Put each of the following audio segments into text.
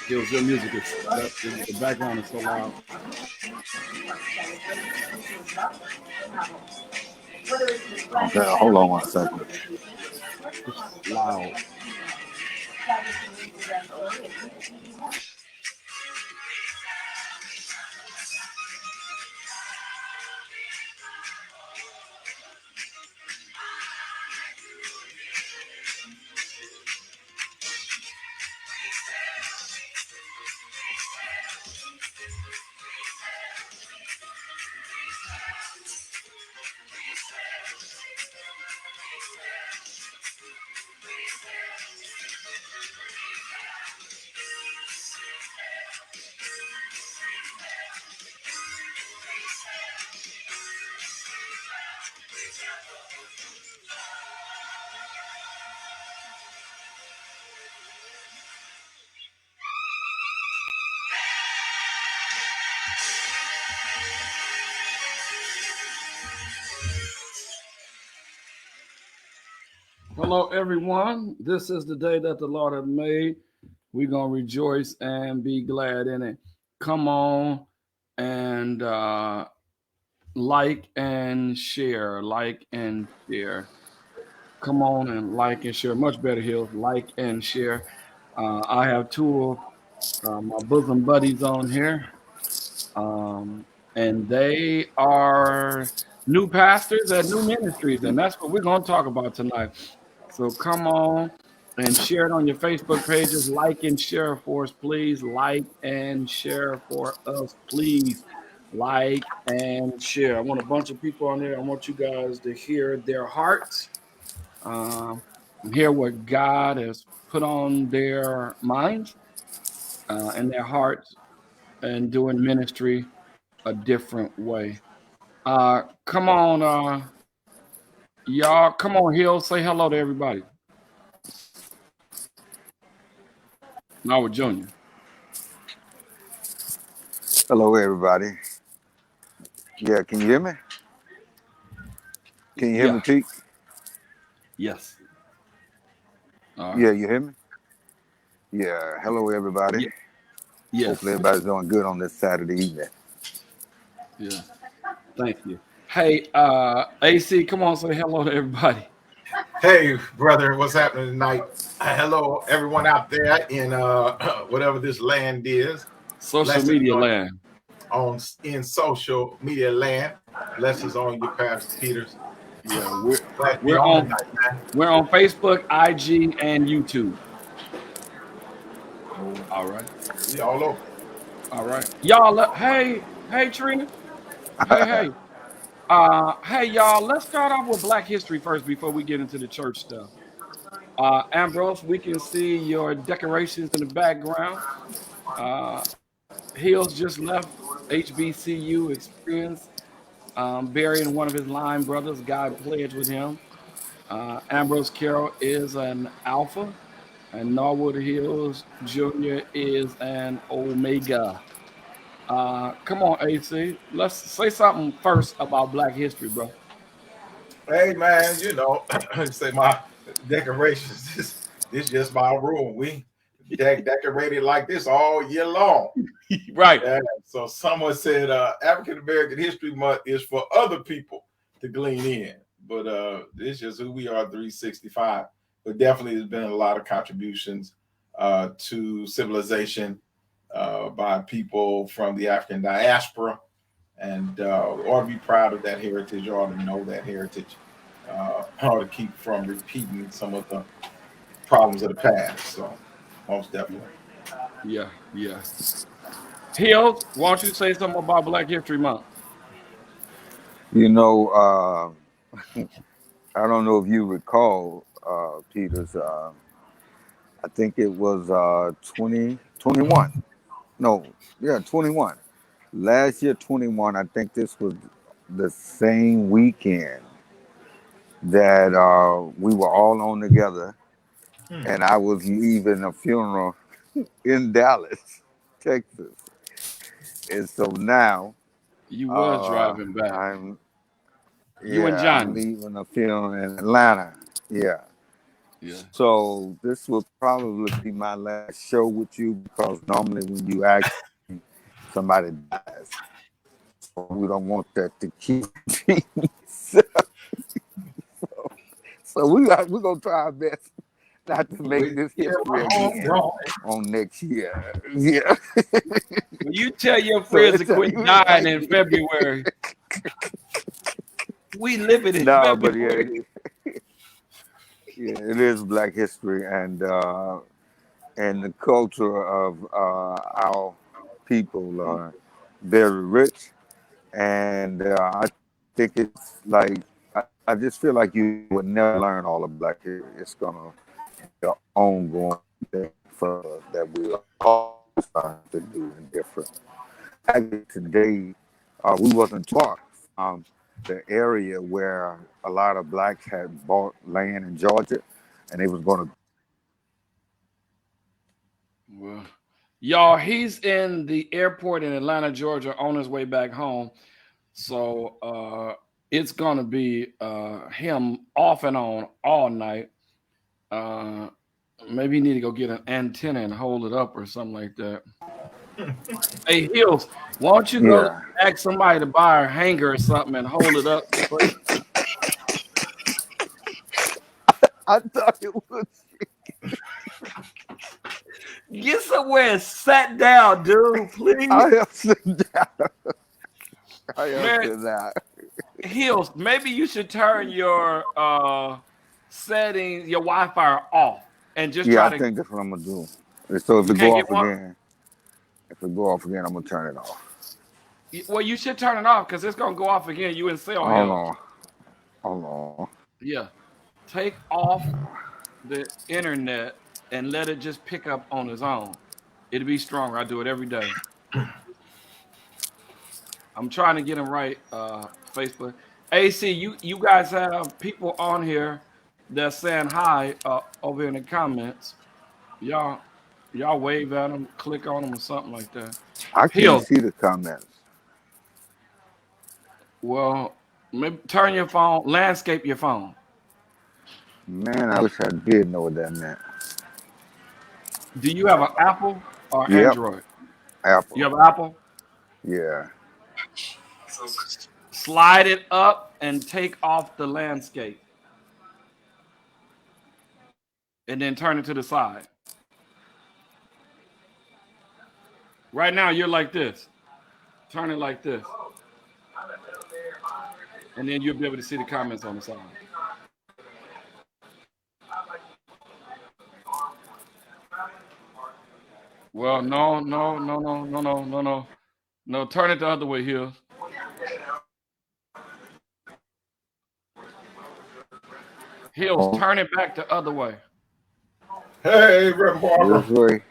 Feels your music is the background is so loud. Okay, hold on 1 second. It's loud. Hello, everyone. This is the day that the Lord has made. We're going to rejoice and be glad in it. Come on and like and share. Like and share. Come on and like and share. Much better here. Like and share. I have two of my bosom buddies on here. And they are new pastors at new ministries. And that's what we're going to talk about tonight. So come on and share it on your Facebook pages. Like and share for us, please. Like and share for us, please. Like and share. I want a bunch of people on there. I want you guys to hear their hearts. and hear what God has put on their minds and their hearts and doing ministry a different way. Come on, y'all. Come on, Hill. Say hello to everybody. Norwert Jr. Hello, everybody. Yeah, can you hear me? Can you hear me, Yeah. Pete? Yes. Yeah, you hear me? Yeah. Hello, everybody. Yeah. Yes. Hopefully, everybody's doing good on this Saturday evening. Yeah. Thank you. Hey, AC, come on, say hello to everybody. Hey, brother, what's happening tonight? Hello, everyone out there in whatever this land is. Social Blessings media land. in social media land. Blessings on you, Pastor Peters. Yeah, Glad to be we're on on tonight, man. we're on Facebook, IG, and YouTube. All right. We all over. All right. Y'all, hey, Trina. Hey. Hey, y'all, let's start off with Black history first before we get into the church stuff. Ambrose, we can see your decorations in the background. Hills just left HBCU experience, burying one of his line brothers. God pledged with him. Ambrose Carroll is an alpha, and Norwood Hills Jr. is an omega. Come on, AC. Let's say something first about Black history, bro. Hey, man, say my decorations. This just my room. We decorated like this all year long. Right. Yeah. So someone said African American History Month is for other people to glean in, but this is just who we are, 365. But definitely, there's been a lot of contributions to civilization by people from the African diaspora, and ought to be proud of that heritage, or to know that heritage, or to keep from repeating some of the problems of the past. So, most definitely. Yeah. Hills, why don't you say something about Black History Month? You know, I don't know if you recall, Peters. I think it was 2021. No, yeah, 21. Last year, 21. I think this was the same weekend that we were all on together, and I was leaving a funeral in Dallas, Texas. And so now You was driving back. I'm You and I'm Johnny. leaving a funeral in Atlanta. Yeah. Yeah. So this will probably be my last show with you, because normally when you ask me, somebody dies. So we don't want that to keep repeating. So we're gonna try our best not to make this history again on next year. Yeah. When you tell your So friends to it's a, quit dying in February, we living in no, but February. yeah, it is Black history, and the culture of our people are very rich, and I think it's like I just feel like you would never learn all of Black history. It's gonna be an ongoing thing for us that we all start to do and different. Actually, today we wasn't taught the area where a lot of blacks had bought land in Georgia, and they was going to. Well, y'all, he's in the airport in Atlanta, Georgia, on his way back home. So it's gonna be him off and on all night. Maybe you need to go get an antenna and hold it up or something like that. Hey, Hills, why don't you go Yeah. ask somebody to buy a hanger or something and hold it up? I thought it was. Get somewhere and sat down, dude, please. I am sitting down. I am Man, sitting down. Hills, maybe you should turn your settings, your Wi-Fi off and just Yeah, try I to. think that's what I'm gonna do. So if You it can't go get off one? again, I'm gonna turn it off. Well, you should turn it off because it's gonna go off again. You in cell Hold hell. on. Hold on. Yeah. Take off the internet and let it just pick up on its own. It'll be stronger. I do it every day. I'm trying to get them right. Facebook, AC. You guys have people on here that's saying hi over in the comments. Y'all y'all wave at them, click on them or something like that. I can't Hills. see the comments. Well, maybe turn your phone, landscape your phone. Man, I wish I did know what that meant. Do you have an Apple or Yep, Android? Apple. You have Apple? Yeah. Slide it up and take off the landscape. And then turn it to the side. Right now, you're like this. Turn it like this. And then you'll be able to see the comments on the side. Well, no, no, no, no, no, no, no, no. No, turn it the other way here. Hills, Oh, turn it back the other way. Hey, Reverend this Barber, way.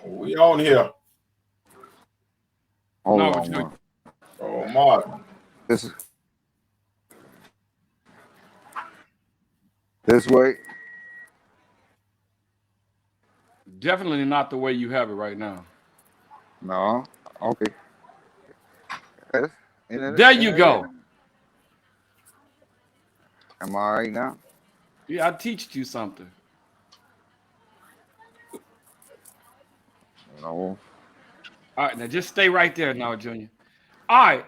we on here. Hold No, on, man. Oh, Martin. This way. definitely not the way you have it right now. No. Okay. Yes. There you go. Am I all right now? Yeah, I teach you something. No. All right, now just stay right there now, Junior. All right.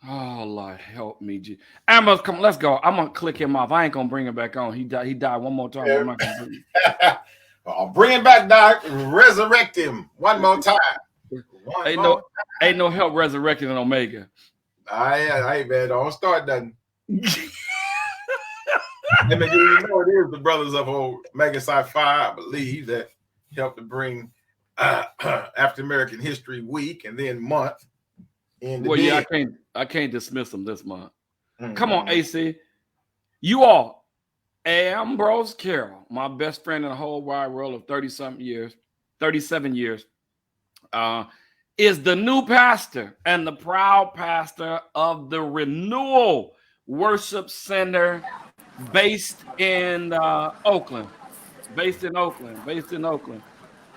Oh Lord, help me, G. Ambrose, come, let's go. I'm gonna click him off. I ain't gonna bring him back on. He died. He died one more time. I'm not gonna bring him. I'll bring him back, Doc. Resurrect him one more time. One Ain't more. no, ain't no help resurrecting an Omega. I man, don't start nothing. And then you know it is the brothers of old Mega Sci-Fi, I believe, that helped to bring African American History Week and then month in the Well, yeah, bid. I can't dismiss him this month. Mm-hmm. Come on, AC. You all, Ambrose Carroll, my best friend in the whole wide world of 30-something years, 37 years, is the new pastor and the proud pastor of the Renewal Worship Center based in Oakland. Based in Oakland.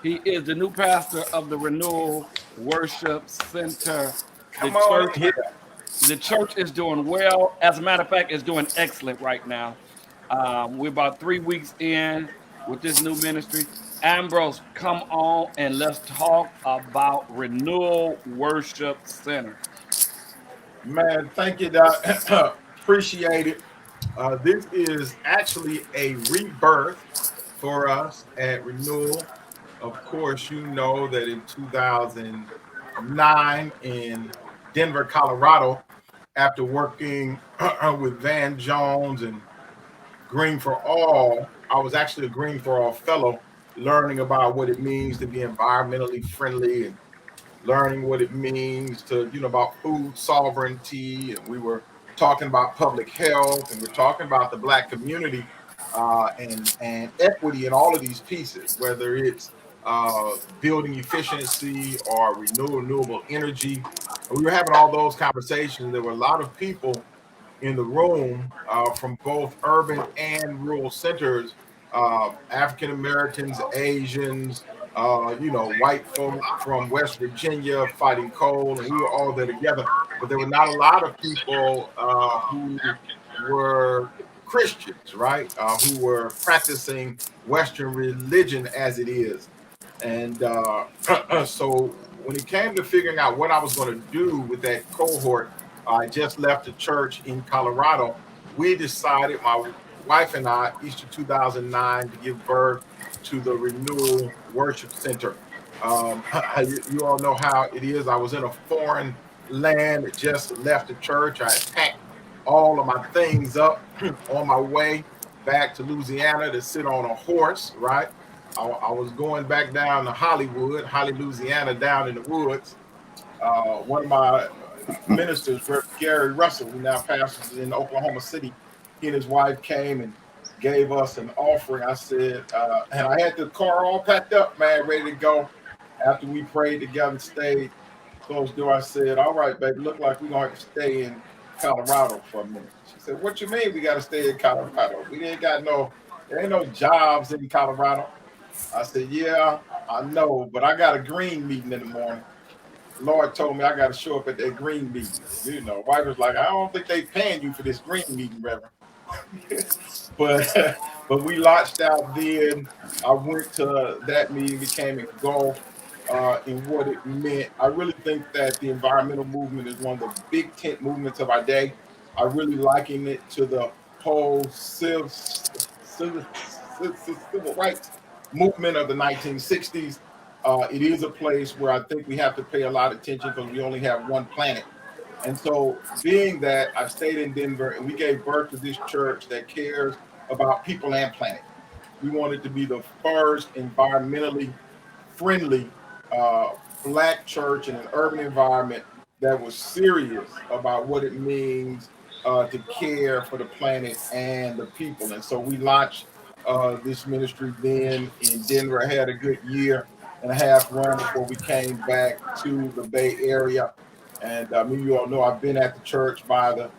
He is the new pastor of the Renewal Worship Center. Come on in here. The church is doing well. As a matter of fact, it's doing excellent right now. We're about 3 weeks in with this new ministry. Ambrose, come on and let's talk about Renewal Worship Center. Man, thank you, Doc. Appreciate it. This is actually a rebirth for us at Renewal. Of course, you know that in 2009 in Denver, Colorado, after working with Van Jones and Green for All, I was actually a Green for All fellow, learning about what it means to be environmentally friendly and learning what it means to, about food sovereignty. And we were talking about public health, and we're talking about the Black community and equity in all of these pieces, whether it's building efficiency or renewable energy. We were having all those conversations. There were a lot of people in the room from both urban and rural centers, African Americans, Asians, white folk from West Virginia fighting coal, and we were all there together. But there were not a lot of people who were Christians, right? Who were practicing Western religion as it is. And so when it came to figuring out what I was going to do with that cohort, I just left a church in Colorado. We decided, my wife and I, Easter 2009, to give birth to the Renewal Worship Center. You all know how it is. I was in a foreign land, just left the church. I packed all of my things up on my way back to Louisiana to sit on a horse, right? I was going back down to Hollywood, Louisiana, down in the woods. One of my ministers, Gary Russell, who now pastors in Oklahoma City, he and his wife came and gave us an offering. I said, and I had the car all packed up, man, ready to go. After we prayed together, stayed, closed the door, I said, all right, baby, look like we're going to have to stay in Colorado for a minute. She said, what you mean we got to stay in Colorado? We ain't got there ain't no jobs in Colorado. I said, yeah, I know, but I got a green meeting in the morning. The Lord told me I got to show up at that green meeting. Wife was like, I don't think they paying you for this green meeting, Reverend. but but we launched out then. I went to that meeting, became engulfed in what it meant. I really think that the environmental movement is one of the big tent movements of our day. I really liken it to the whole civil rights movement of the 1960s. It is a place where I think we have to pay a lot of attention because we only have one planet. And so, being that I stayed in Denver and we gave birth to this church that cares about people and planet, we wanted to be the first environmentally friendly Black church in an urban environment that was serious about what it means to care for the planet and the people. And so, we launched this ministry then in Denver. I had a good year and a half run before we came back to the Bay Area. And you all know I've been at the church by the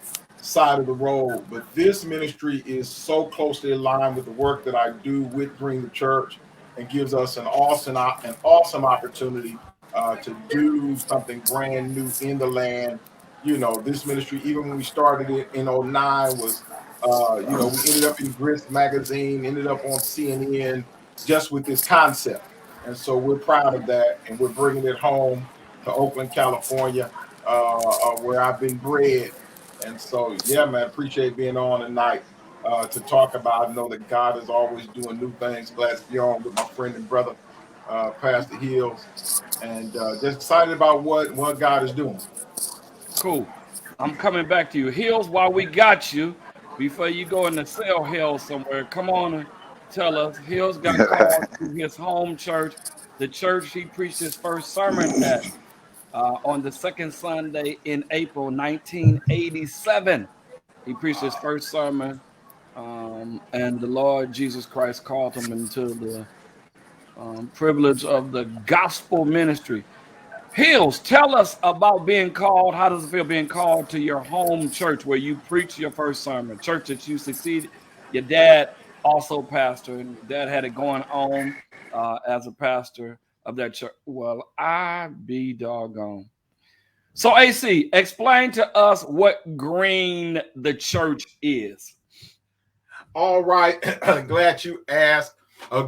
side of the road, but this ministry is so closely aligned with the work that I do with Green the Church, and gives us an awesome opportunity to do something brand new in the land. This ministry, even when we started it in '09, was we ended up in Grist magazine, ended up on CNN, just with this concept. And so we're proud of that, and we're bringing it home to Oakland, California, where I've been bred. And so, yeah, man, appreciate being on tonight to talk about. I know that God is always doing new things. Glad to be on with my friend and brother, Pastor Hills, and just excited about what God is doing. Cool. I'm coming back to you. Hills, while we got you, before you go into sell hell somewhere, come on and tell us. Hills got called to his home church, the church he preached his first sermon at on the second Sunday in April 1987. He preached his first sermon, and the Lord Jesus Christ called him into the privilege of the gospel ministry. Hills, tell us about being called. How does it feel being called to your home church where you preach your first sermon, church that you succeeded? Your dad also pastor, and dad had it going on as a pastor of that church. Well, I be doggone. So, AC, explain to us what Green the Church is. All right. Glad you asked.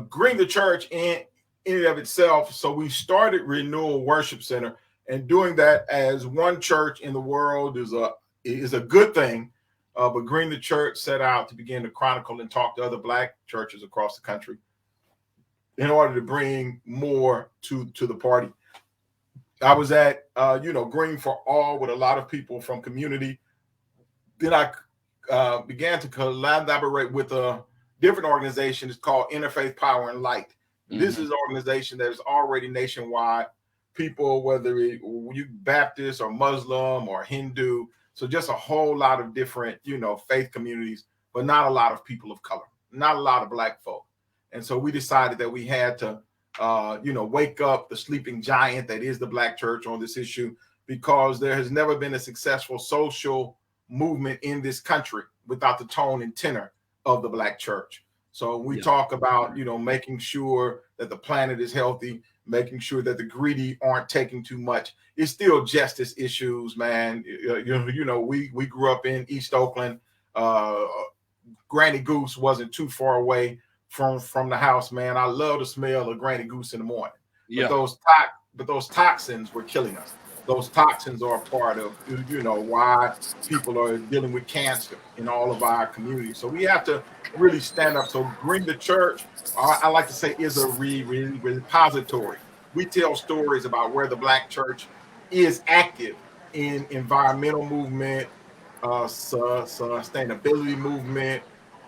Green the Church in and of itself. So we started Renewal Worship Center, and doing that as one church in the world is a good thing. But Green the Church set out to begin to chronicle and talk to other Black churches across the country in order to bring more to the party. I was at Green for All with a lot of people from community. Then I began to collaborate with a different organization. It's called Interfaith Power and Light. Mm-hmm. This is an organization that is already nationwide. People, whether you Baptist or Muslim or Hindu, so just a whole lot of different, faith communities, but not a lot of people of color, not a lot of Black folk. And so we decided that we had to, wake up the sleeping giant that is the Black church on this issue, because there has never been a successful social movement in this country without the tone and tenor of the Black church. So we talk about, making sure that the planet is healthy, making sure that the greedy aren't taking too much. It's still justice issues, man. We grew up in East Oakland. Granny Goose wasn't too far away from the house, man. I love the smell of Granny Goose in the morning. Yeah. But those toxins were killing us. Those toxins are a part of, why people are dealing with cancer in all of our communities. So we have to really stand up. So Green the Church, I like to say, is a repository. We tell stories about where the Black church is active in environmental movement, sustainability movement,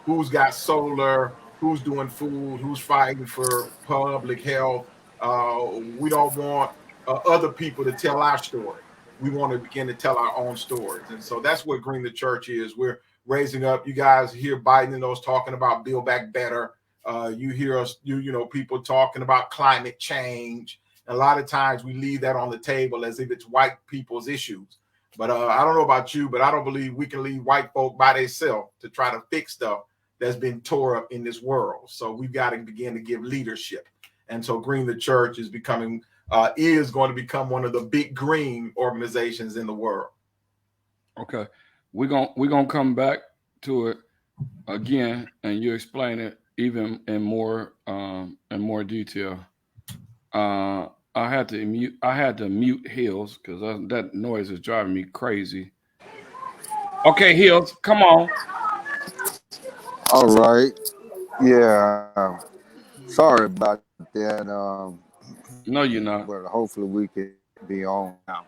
who's got solar, who's doing food, who's fighting for public health. We don't want other people to tell our story. We want to begin to tell our own stories. And so that's what Green the Church is. We're raising up. You guys hear Biden and those talking about Build Back Better. You hear us, people talking about climate change. And a lot of times we leave that on the table as if it's white people's issues. But I don't know about you, but I don't believe we can leave white folk by themselves to try to fix stuff that's been tore up in this world. So we've got to begin to give leadership. And so Green the Church is going to become one of the big green organizations in the world. Okay. We're gonna come back to it again, and you explain it even in more detail. I had to mute Hills because that noise is driving me crazy. Okay, Hills, come on. All right. Yeah. Sorry about that. No, you're not. But hopefully we can be on now.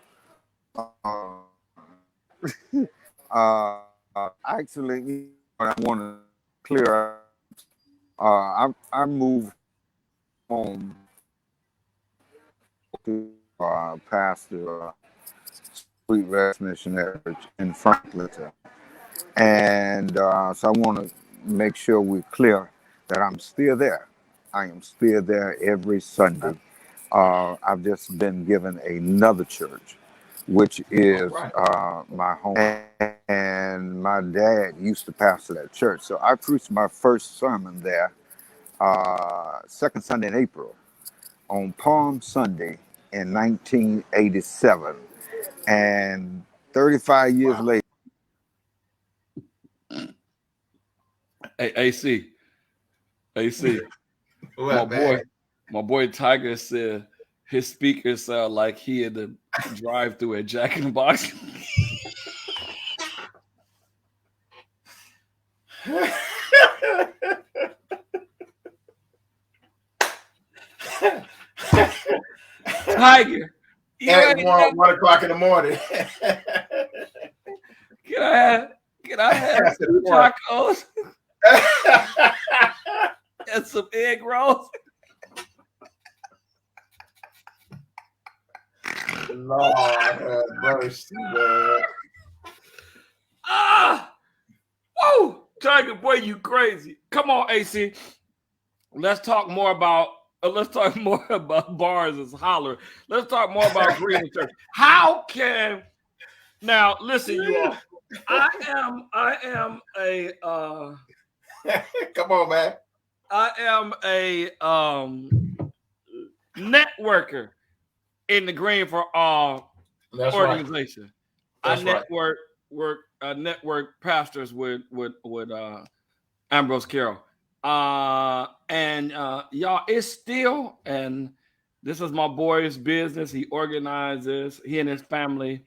Actually, I want to clear up. I moved home to Pastor Sweet Rest Missionary in Franklin. And so I want to make sure we're clear that I'm still there. I am still there every Sunday. I've just been given another church, which is my home. And my dad used to pastor that church. So I preached my first sermon there, second Sunday in April, on Palm Sunday in 1987. And 35 years later. Hey, AC. My boy Tiger said his speakers sound like he had to drive through a Jack in the Box. Tiger, at 1 o'clock in the morning. Can I have some tacos and some egg rolls? Lord have mercy, man. Whoa, Tiger, boy, you crazy. Come on, AC. Let's talk more about bars as holler. Let's talk more about Green Church. How can now listen, you all. I am a come on, man. I am a networker in the Green for All organization. Right. I network pastors with Ambrose Carroll. And y'all, it's still, and this is my boy's business. He organizes, he and his family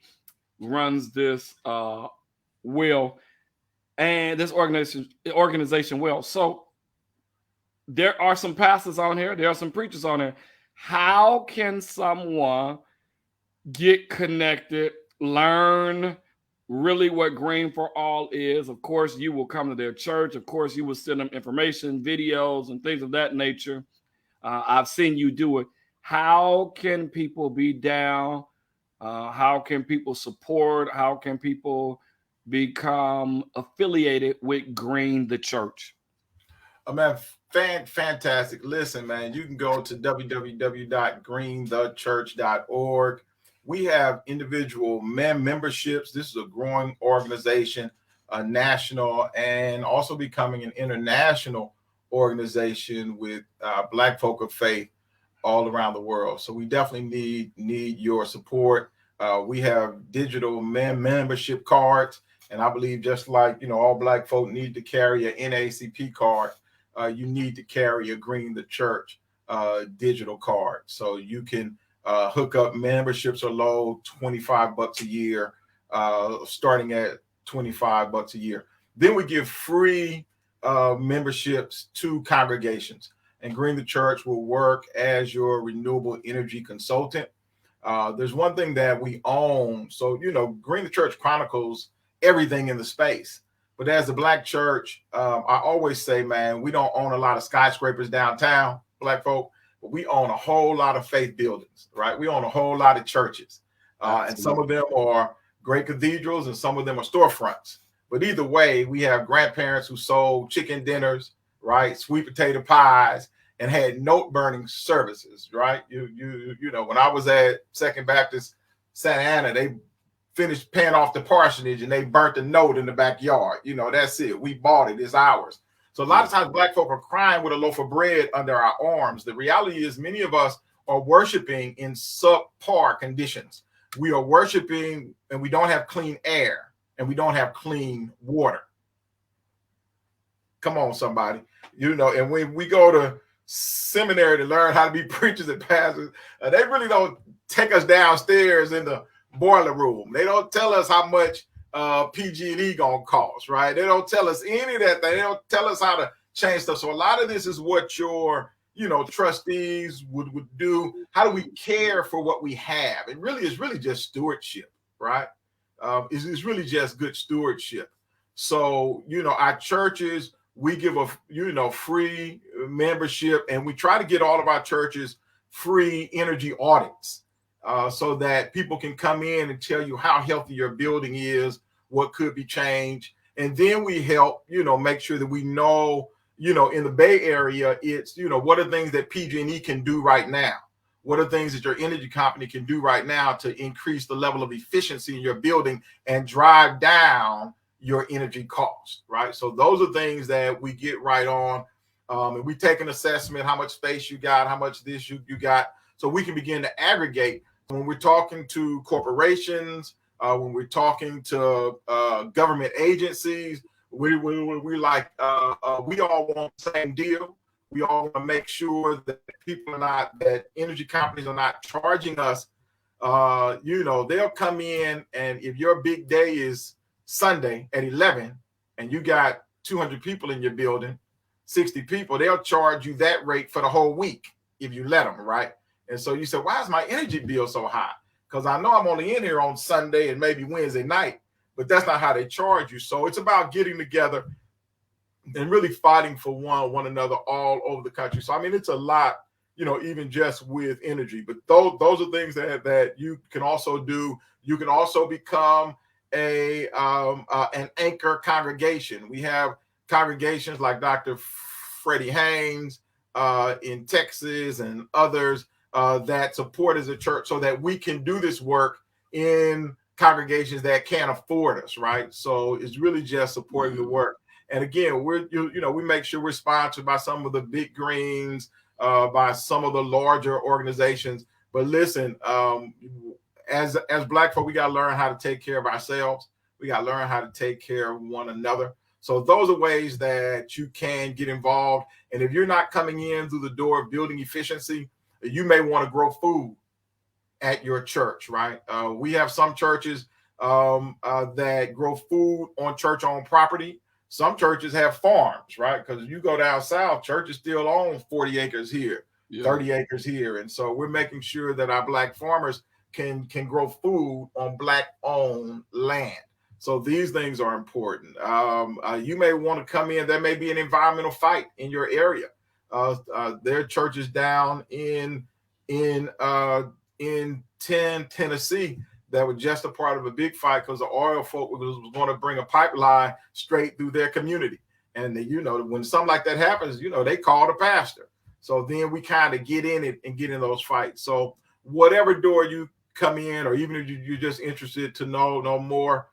runs this will and this organization will. So there are some pastors on here, there are some preachers on here. How can someone get connected, learn really what Green for All is? Of course, you will come to their church. Of course, you will send them information, videos, and things of that nature. I've seen you do it. How can people be down? How can people support? How can people become affiliated with Green the Church? Man, fantastic. Listen, man, you can go to www.greenthechurch.org. We have individual memberships. This is a growing organization, a national, and also becoming an international organization with Black folk of faith all around the world. So we definitely need your support. We have digital membership cards, and I believe just like all Black folk need to carry an NAACP card, you need to carry a Green the Church digital card. So you can hook up. Memberships are low, $25 a year, starting at $25 a year. Then we give free memberships to congregations, and Green the Church will work as your renewable energy consultant. There's one thing that we own. So, Green the Church chronicles everything in the space. But as a Black church, I always say, man, we don't own a lot of skyscrapers downtown, Black folk, but we own a whole lot of faith buildings, right? We own a whole lot of churches. And some of them are great cathedrals and some of them are storefronts. But either way, we have grandparents who sold chicken dinners, right? Sweet potato pies, and had note burning services, right? You know, when I was at Second Baptist Santa Ana, they finished paying off the parsonage and they burnt the note in the backyard. You know, that's it. We bought it. It's ours. So a lot of times Black folk are crying with a loaf of bread under our arms. The reality is many of us are worshiping in subpar conditions. We are worshiping and we don't have clean air and we don't have clean water. Come on, somebody. You know, and when we go to seminary to learn how to be preachers and pastors, they really don't take us downstairs in the boiler room. They don't tell us how much PG&E gonna cost, right? They don't tell us any of that. They don't tell us how to change stuff. So a lot of this is what your, you know, trustees would do. How do we care for what we have? It really is really just stewardship, right? It's really just good stewardship. So, you know, our churches, we give a, you know, free membership, and we try to get all of our churches free energy audits. So that people can come in and tell you how healthy your building is, what could be changed. And then we help, you know, make sure that we know, you know, in the Bay Area, it's, you know, what are things that PG&E can do right now? What are things that your energy company can do right now to increase the level of efficiency in your building and drive down your energy costs, right? So those are things that we get right on. And we take an assessment, how much space you got, how much this you got, so we can begin to aggregate. When we're talking to corporations, when we're talking to government agencies, we like, we all want the same deal. We all want to make sure that people are not, that energy companies are not charging us. You know, they'll come in, and if your big day is Sunday at 11 and you got 200 people in your building, 60 people, they'll charge you that rate for the whole week if you let them, right? And so you say, why is my energy bill so high? Because I know I'm only in here on Sunday and maybe Wednesday night, but that's not how they charge you. So it's about getting together and really fighting for one another all over the country. So, I mean, it's a lot, you know, even just with energy. But those are things that you can also do. You can also become an anchor congregation. We have congregations like Dr. Freddie Haynes in Texas and others that support as a church, so that we can do this work in congregations that can't afford us, right? So it's really just supporting the work. And again, we make sure we're sponsored by some of the big greens, by some of the larger organizations. But listen, as Black folk, we got to learn how to take care of ourselves. We got to learn how to take care of one another. So those are ways that you can get involved. And if you're not coming in through the door of building efficiency, you may want to grow food at your church, right? We have some churches that grow food on church-owned property. Some churches have farms, right? Because you go down south, churches still own 40 acres here, 30 acres here. And so we're making sure that our Black farmers can grow food on Black-owned land. So these things are important. You may want to come in. There may be an environmental fight in your area. There are churches down in Tennessee that were just a part of a big fight because the oil folk was going to bring a pipeline straight through their community. And you know, when something like that happens, you know, they call the pastor. So then we kind of get in it and get in those fights. So whatever door you come in, or even if you're just interested to know more,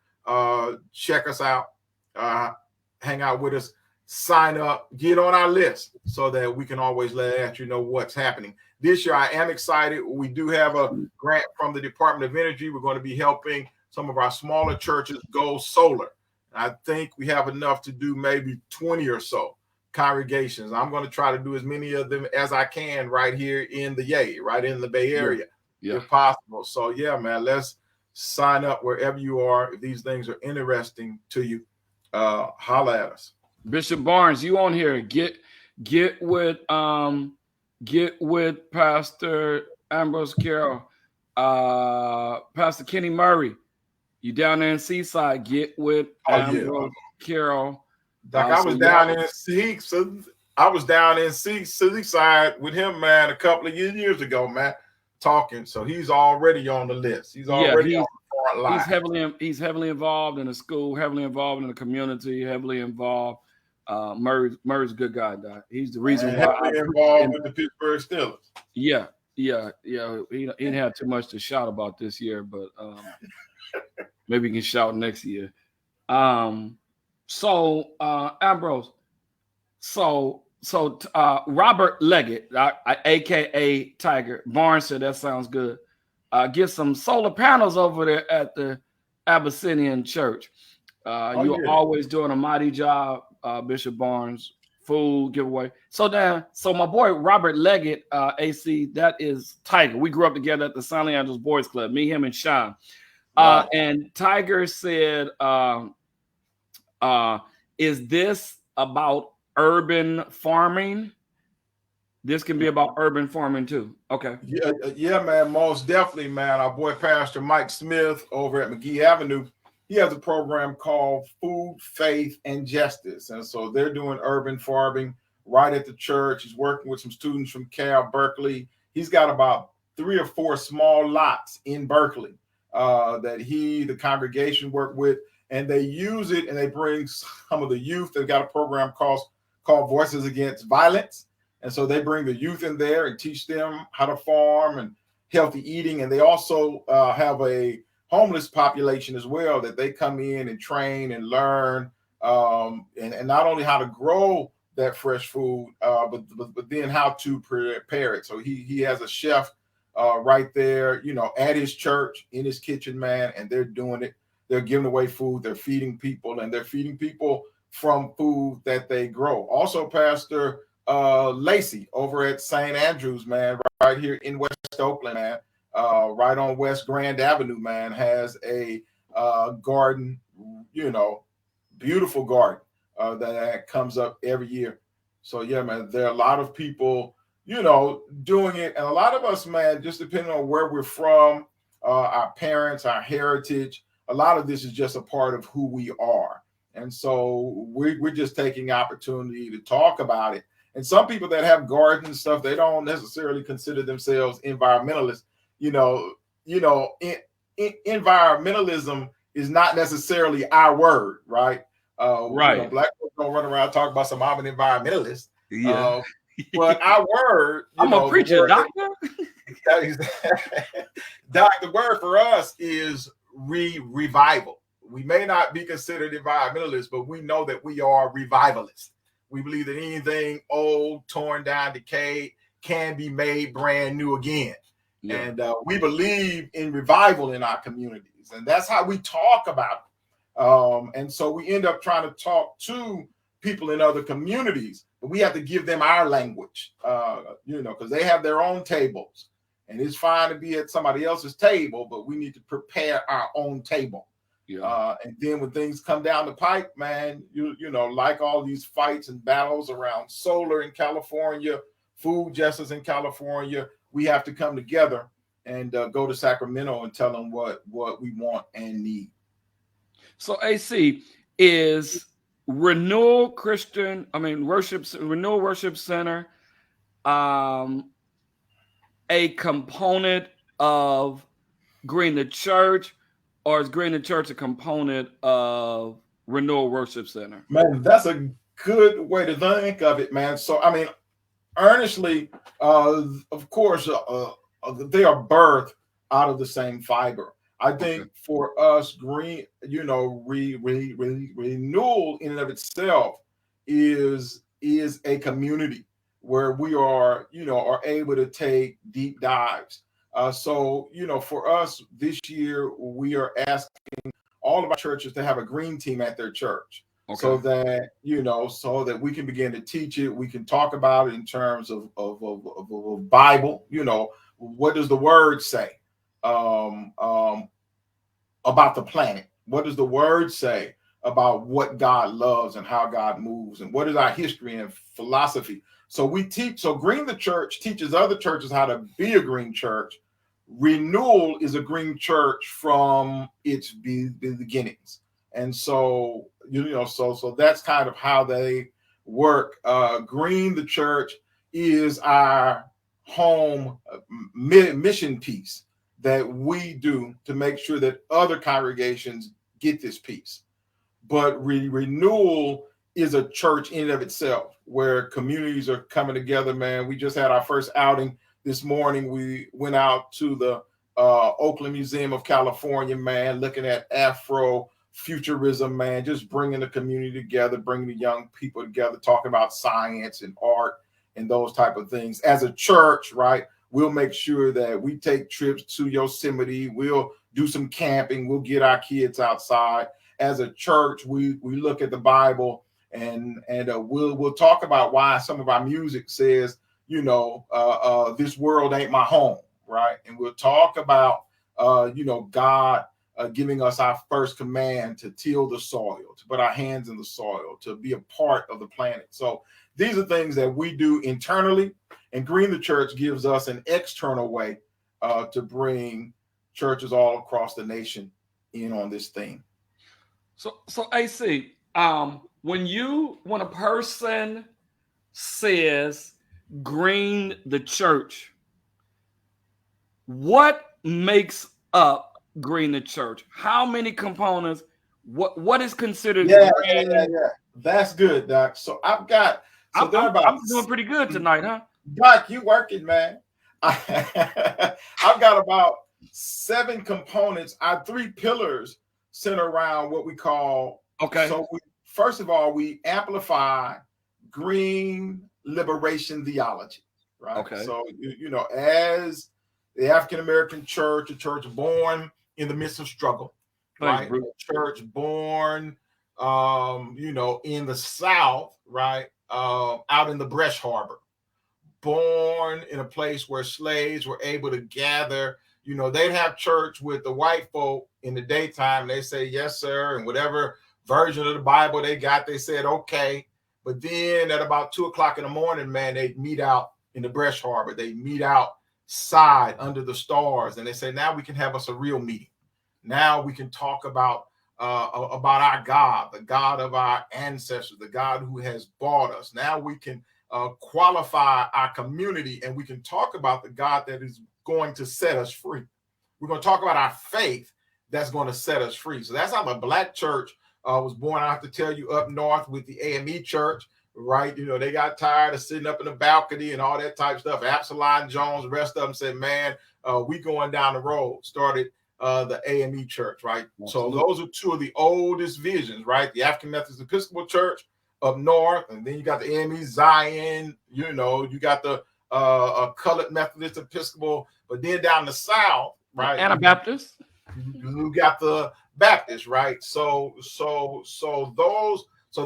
check us out, hang out with us, sign up, get on our list so that we can always let you know what's happening. This year, I am excited. We do have a grant from the Department of Energy. We're going to be helping some of our smaller churches go solar. I think we have enough to do maybe 20 or so congregations. I'm going to try to do as many of them as I can right here in the Bay Area, if possible. So yeah, man, let's sign up wherever you are. If these things are interesting to you, holla at us. Bishop Barnes, you on here? Get with Pastor Ambrose Carroll, Pastor Kenny Murray. You down there in Seaside? Get with Ambrose Carroll. I was down in Seaside with him, man, a couple of years ago, man, talking. So he's already on the list. He's already on the front line. He's heavily involved in the school, heavily involved in the community, heavily involved. Murray's a good guy, Doc. He's the reason why Heavily involved with the Pittsburgh Steelers. Yeah. He didn't have too much to shout about this year, but maybe he can shout next year. So Ambrose, Robert Leggett, aka Tiger Barnes said that sounds good. Get some solar panels over there at the Abyssinian Church. You're always doing a mighty job, Bishop Barnes. Food giveaway. So my boy Robert Leggett, AC, that is Tiger. We grew up together at the San Leandro's Boys Club, me, him, and Sean. Wow. And Tiger said, is this about urban farming? This can be about urban farming too. Okay. Yeah, man, most definitely, man. Our boy Pastor Mike Smith over at McGee Avenue, he has a program called Food, Faith, and Justice. And so they're doing urban farming right at the church. He's working with some students from Carroll, Berkeley. He's got about 3 or 4 small lots in Berkeley that the congregation work with. And they use it and they bring some of the youth. They've got a program called Voices Against Violence. And so they bring the youth in there and teach them how to farm and healthy eating. And they also have a homeless population as well that they come in and train and learn, and not only how to grow that fresh food, but then how to prepare it. So he has a chef right there, at his church in his kitchen, man, and they're doing it. They're giving away food. They're feeding people, and they're feeding people from food that they grow. Also, Pastor Lacey over at St. Andrews, man, right here in West Oakland, man. Right on West Grand Avenue, man, has a garden, beautiful garden that comes up every year. So, yeah, man, there are a lot of people, doing it. And a lot of us, man, just depending on where we're from, our parents, our heritage, a lot of this is just a part of who we are. And so we're just taking opportunity to talk about it. And some people that have gardens and stuff, they don't necessarily consider themselves environmentalists. Environmentalism is not necessarily our word, right? Right. Black folks don't run around talking about some I'm an environmentalist. Yeah. But our word, I'm a preacher, doctor. The word for us is revival. We may not be considered environmentalists, but we know that we are revivalists. We believe that anything old, torn down, decayed can be made brand new again. Yeah. And we believe in revival in our communities. And that's how we talk about it. And so we end up trying to talk to people in other communities, but we have to give them our language, because they have their own tables. And it's fine to be at somebody else's table, but we need to prepare our own table. Yeah. And then when things come down the pipe, man, like all these fights and battles around solar in California, food justice in California, we have to come together and go to Sacramento and tell them what we want and need. So AC is Renewal Worship Center, a component of Green the Church, or is Green the Church a component of Renewal Worship Center? Man, that's a good way to think of it, man. So, I mean, earnestly, of course, they are birthed out of the same fiber. I think for us, Green, renewal in and of itself is a community where we are able to take deep dives. So, for us this year, we are asking all of our churches to have a green team at their church. Okay. So that we can begin to teach it. We can talk about it in terms of Bible. What does the word say about the planet? What does the word say about what God loves and how God moves? And what is our history and philosophy? So we teach. So Green the Church teaches other churches how to be a green church. Renewal is a green church from its beginnings. And so, so that's kind of how they work. Green the Church is our home mission piece. that we do to make sure that other congregations get this piece. But renewal is a church in and of itself, where communities are coming together, man. We just had our first outing this morning. We went out to the Oakland Museum of California, man, looking at Afro futurism, man, just bringing the community together, bringing the young people together, talking about science and art and those type of things. As a church, right, we'll make sure that we take trips to Yosemite. We'll do some camping. We'll get our kids outside. As a church, we look at the Bible, and we'll talk about why some of our music says, you know, this world ain't my home, right? And we'll talk about, you know, God giving us our first command to till the soil, to put our hands in the soil, to be a part of the planet. So these are things that we do internally, and Green the Church gives us an external way to bring churches all across the nation in on this theme. So AC, when a person says Green the Church, what makes up Green the Church? How many components? What is considered green? Yeah. That's good, Doc. So I'm doing pretty good tonight, huh? Doc, you working, man. I've got about 7 components. Our 3 pillars center around what we call, so first of all, we amplify green liberation theology, right? Okay. So, you know, as the African American church, a church born in the midst of struggle, right? A church born, you know, in the South, right? Out in the Bresh Harbor, born in a place where slaves were able to gather. You know, they'd have church with the white folk in the daytime. They say, yes, sir. And whatever version of the Bible they got, they said, okay. But then at about 2:00 in the morning, man, they'd meet out in the Bresh Harbor. They meet outside under the stars. And they say, now we can have us a real meeting. Now we can talk about our God, the God of our ancestors, the God who has bought us. Now we can qualify our community, and we can talk about the God that is going to set us free. We're going to talk about our faith that's going to set us free. So that's how the Black church was born. I have to tell you, up north with the AME church, right? You know, they got tired of sitting up in the balcony and all that type of stuff. Absalom Jones, the rest of them said, man, we going down the road. Started the AME church, right? Absolutely. So those are 2 of the oldest visions, right? The African Methodist Episcopal Church up north, and then you got the AME Zion, you know, you got the Colored Methodist Episcopal, but then down the south, right? Anabaptist. You got the Baptist, right? So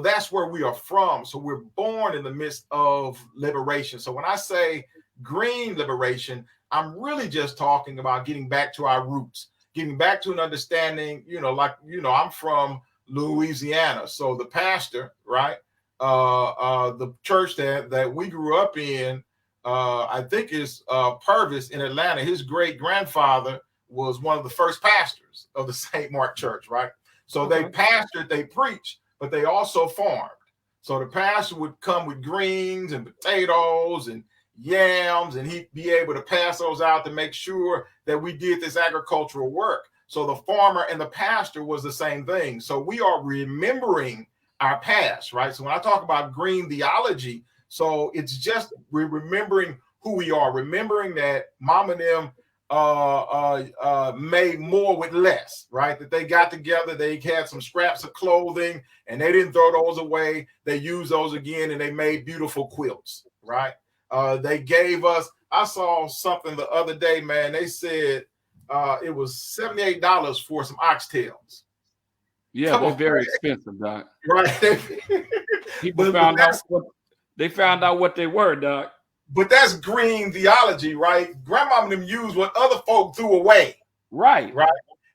that's where we are from. So we're born in the midst of liberation. So when I say green liberation, I'm really just talking about getting back to our roots, getting back to an understanding, you know, like, you know, I'm from Louisiana. So the pastor, right? The church that we grew up in, I think is Purvis in Atlanta. His great grandfather was one of the first pastors of the St. Mark Church, right? So they pastored, they preached, but they also farmed. So the pastor would come with greens and potatoes and yams, and he'd be able to pass those out to make sure that we did this agricultural work. So the farmer and the pastor was the same thing. So we are remembering our past, right? So when I talk about green theology, so it's just we're remembering who we are, remembering that mom and them made more with less, right? That they got together, they had some scraps of clothing, and they didn't throw those away. They used those again, and they made beautiful quilts, right? They gave us, I saw something the other day, man. They said it was $78 for some oxtails. Yeah, they're very expensive, Doc. Right. People found out what they were, Doc. But that's green theology, right? Grandma and them used what other folk threw away. Right.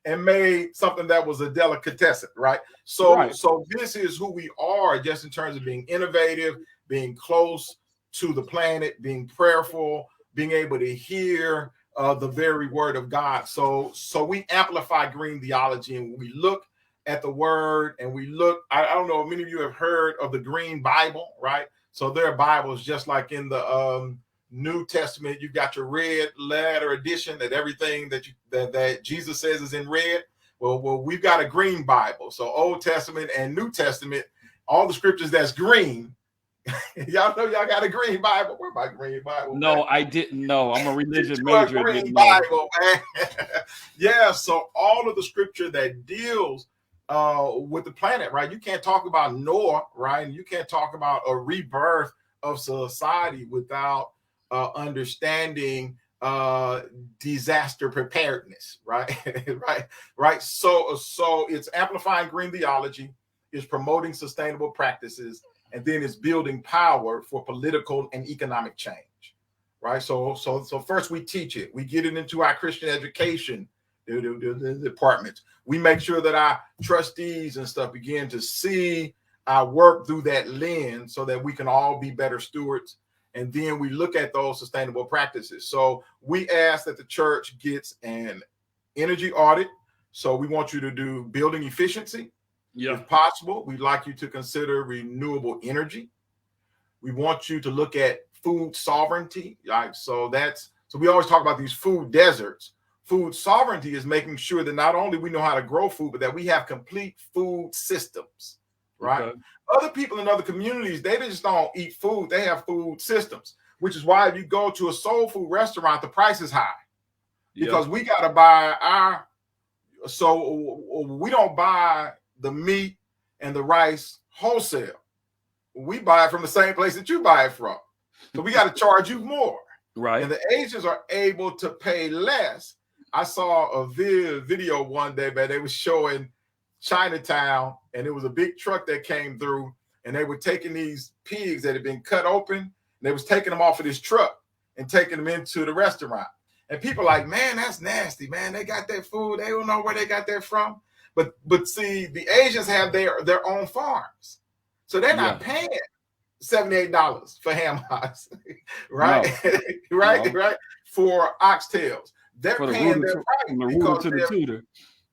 And made something that was a delicatessen, right? So this is who we are, just in terms of being innovative, being close to the planet, being prayerful, being able to hear the very word of God. So we amplify green theology, and we look at the word, and we look, I don't know if many of you have heard of the Green Bible, right? So there are Bibles just like in the New Testament, you've got your red letter edition, that everything that that Jesus says is in red. Well, we've got a green Bible. So Old Testament and New Testament, all the scriptures that's green. Y'all know y'all got a green Bible. Where's my green Bible? No, man? I didn't know. I'm a religion A major. green Bible, man. Yeah, so all of the scripture that deals with the planet, right? You can't talk about Noah, right? And you can't talk about a rebirth of society without understanding disaster preparedness, right? right. So it's amplifying green theology, it's promoting sustainable practices, and then it's building power for political and economic change, right? So first we teach it, we get it into our Christian education the departments. We make sure that our trustees and stuff begin to see our work through that lens so that we can all be better stewards. And then we look at those sustainable practices. So we ask that the church gets an energy audit. So we want you to do building efficiency. Yeah. If possible, we'd like you to consider renewable energy. We want you to look at food sovereignty. Right? So we always talk about these food deserts. Food sovereignty is making sure that not only we know how to grow food, but that we have complete food systems, right? Okay. Other people in other communities, they just don't eat food. They have food systems, which is why if you go to a soul food restaurant, the price is high because we got to buy so we don't buy the meat and the rice wholesale. We buy it from the same place that you buy it from. So we got to charge you more. Right. And the Asians are able to pay less. I saw a video one day, man. They were showing Chinatown, and it was a big truck that came through, and they were taking these pigs that had been cut open, and they was taking them off of this truck and taking them into the restaurant. And people are like, man, that's nasty, man. They got that food. They don't know where they got that from. But see, the Asians have their own farms, so they're not paying $78 for ham hocks, right? No. right, for oxtails. They're paying their price because they're,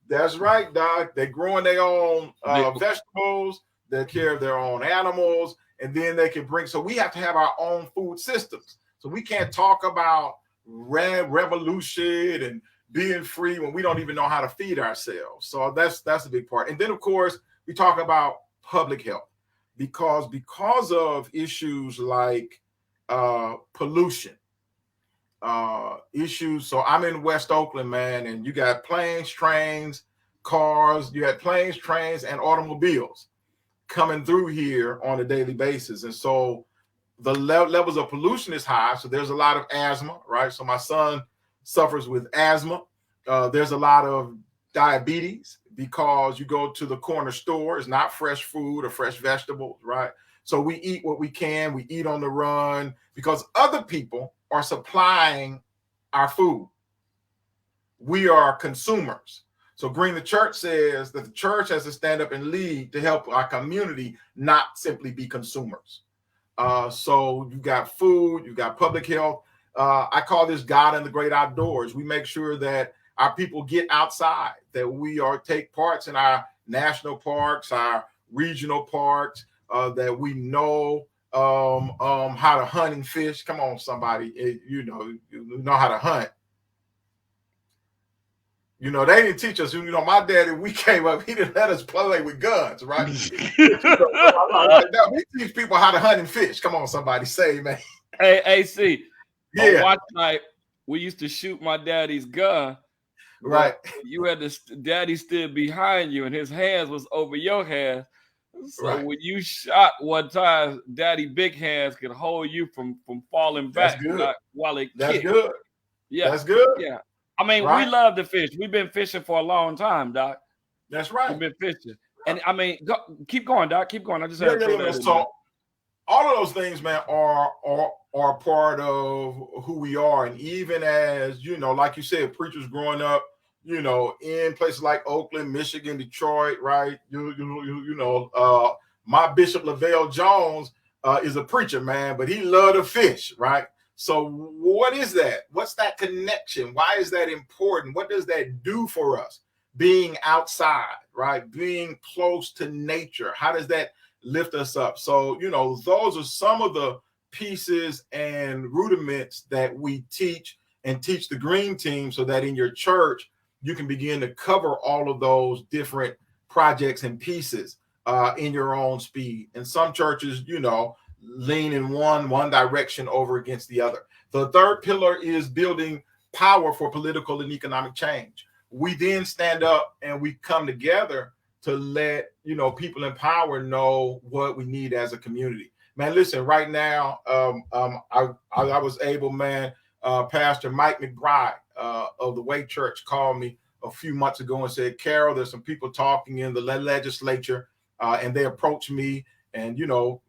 that's right, Doc. They're growing their own vegetables. They care of their own animals, and then they can bring. So we have to have our own food systems. So we can't talk about revolution and being free when we don't even know how to feed ourselves. So that's a big part. And then of course we talk about public health because of issues like pollution. Issues. So I'm in West Oakland, man, and you got planes, trains, cars, you had planes, trains, and automobiles coming through here on a daily basis. And so the levels of pollution is high. So there's a lot of asthma, right? So my son suffers with asthma. There's a lot of diabetes because you go to the corner store, it's not fresh food or fresh vegetables, right? So we eat what we can, we eat on the run because other people are supplying our food. We are consumers. So Green the Church says that the church has to stand up and lead to help our community not simply be consumers. So you got food, you got public health. I call this God and the great outdoors. We make sure that our people get outside, that we take parts in our national parks, our regional parks, that we know how to hunt and fish. Come on, somebody, you know how to hunt. You know, they didn't teach us. You know, my daddy, we came up, he didn't let us play with guns, right? We teach people how to hunt and fish. Come on, somebody, say, man. Hey, AC. Yeah. One night, we used to shoot my daddy's gun. Right. You had daddy stood behind you, and his hands was over your hands. So when you shot one time, daddy big hands could hold you from falling back. That's good. While it That's kicked. good. Yeah. That's good. Yeah. I mean, we love to fish. We've been fishing for a long time, Doc. That's right. We've been fishing. And I mean, keep going, Doc. Keep going. I just had to So all of those things, man, are part of who we are. And even as, you know, like you said, preachers growing up, you know, in places like Oakland, Michigan, Detroit, right? You know, my Bishop Lavelle Jones is a preacher, man, but he loved to fish, right? So what is that? What's that connection? Why is that important? What does that do for us? Being outside, right? Being close to nature. How does that lift us up? So, you know, those are some of the pieces and rudiments that we teach and teach the green team so that in your church, you can begin to cover all of those different projects and pieces in your own speed. And some churches, you know, lean in one direction over against the other. The third pillar is building power for political and economic change. We then stand up and we come together to let, you know, people in power know what we need as a community. Man, listen, right now, I was able, man, Pastor Mike McBride of the Way Church called me a few months ago and said, Carroll, there's some people talking in the legislature, and they approached me. And, you know,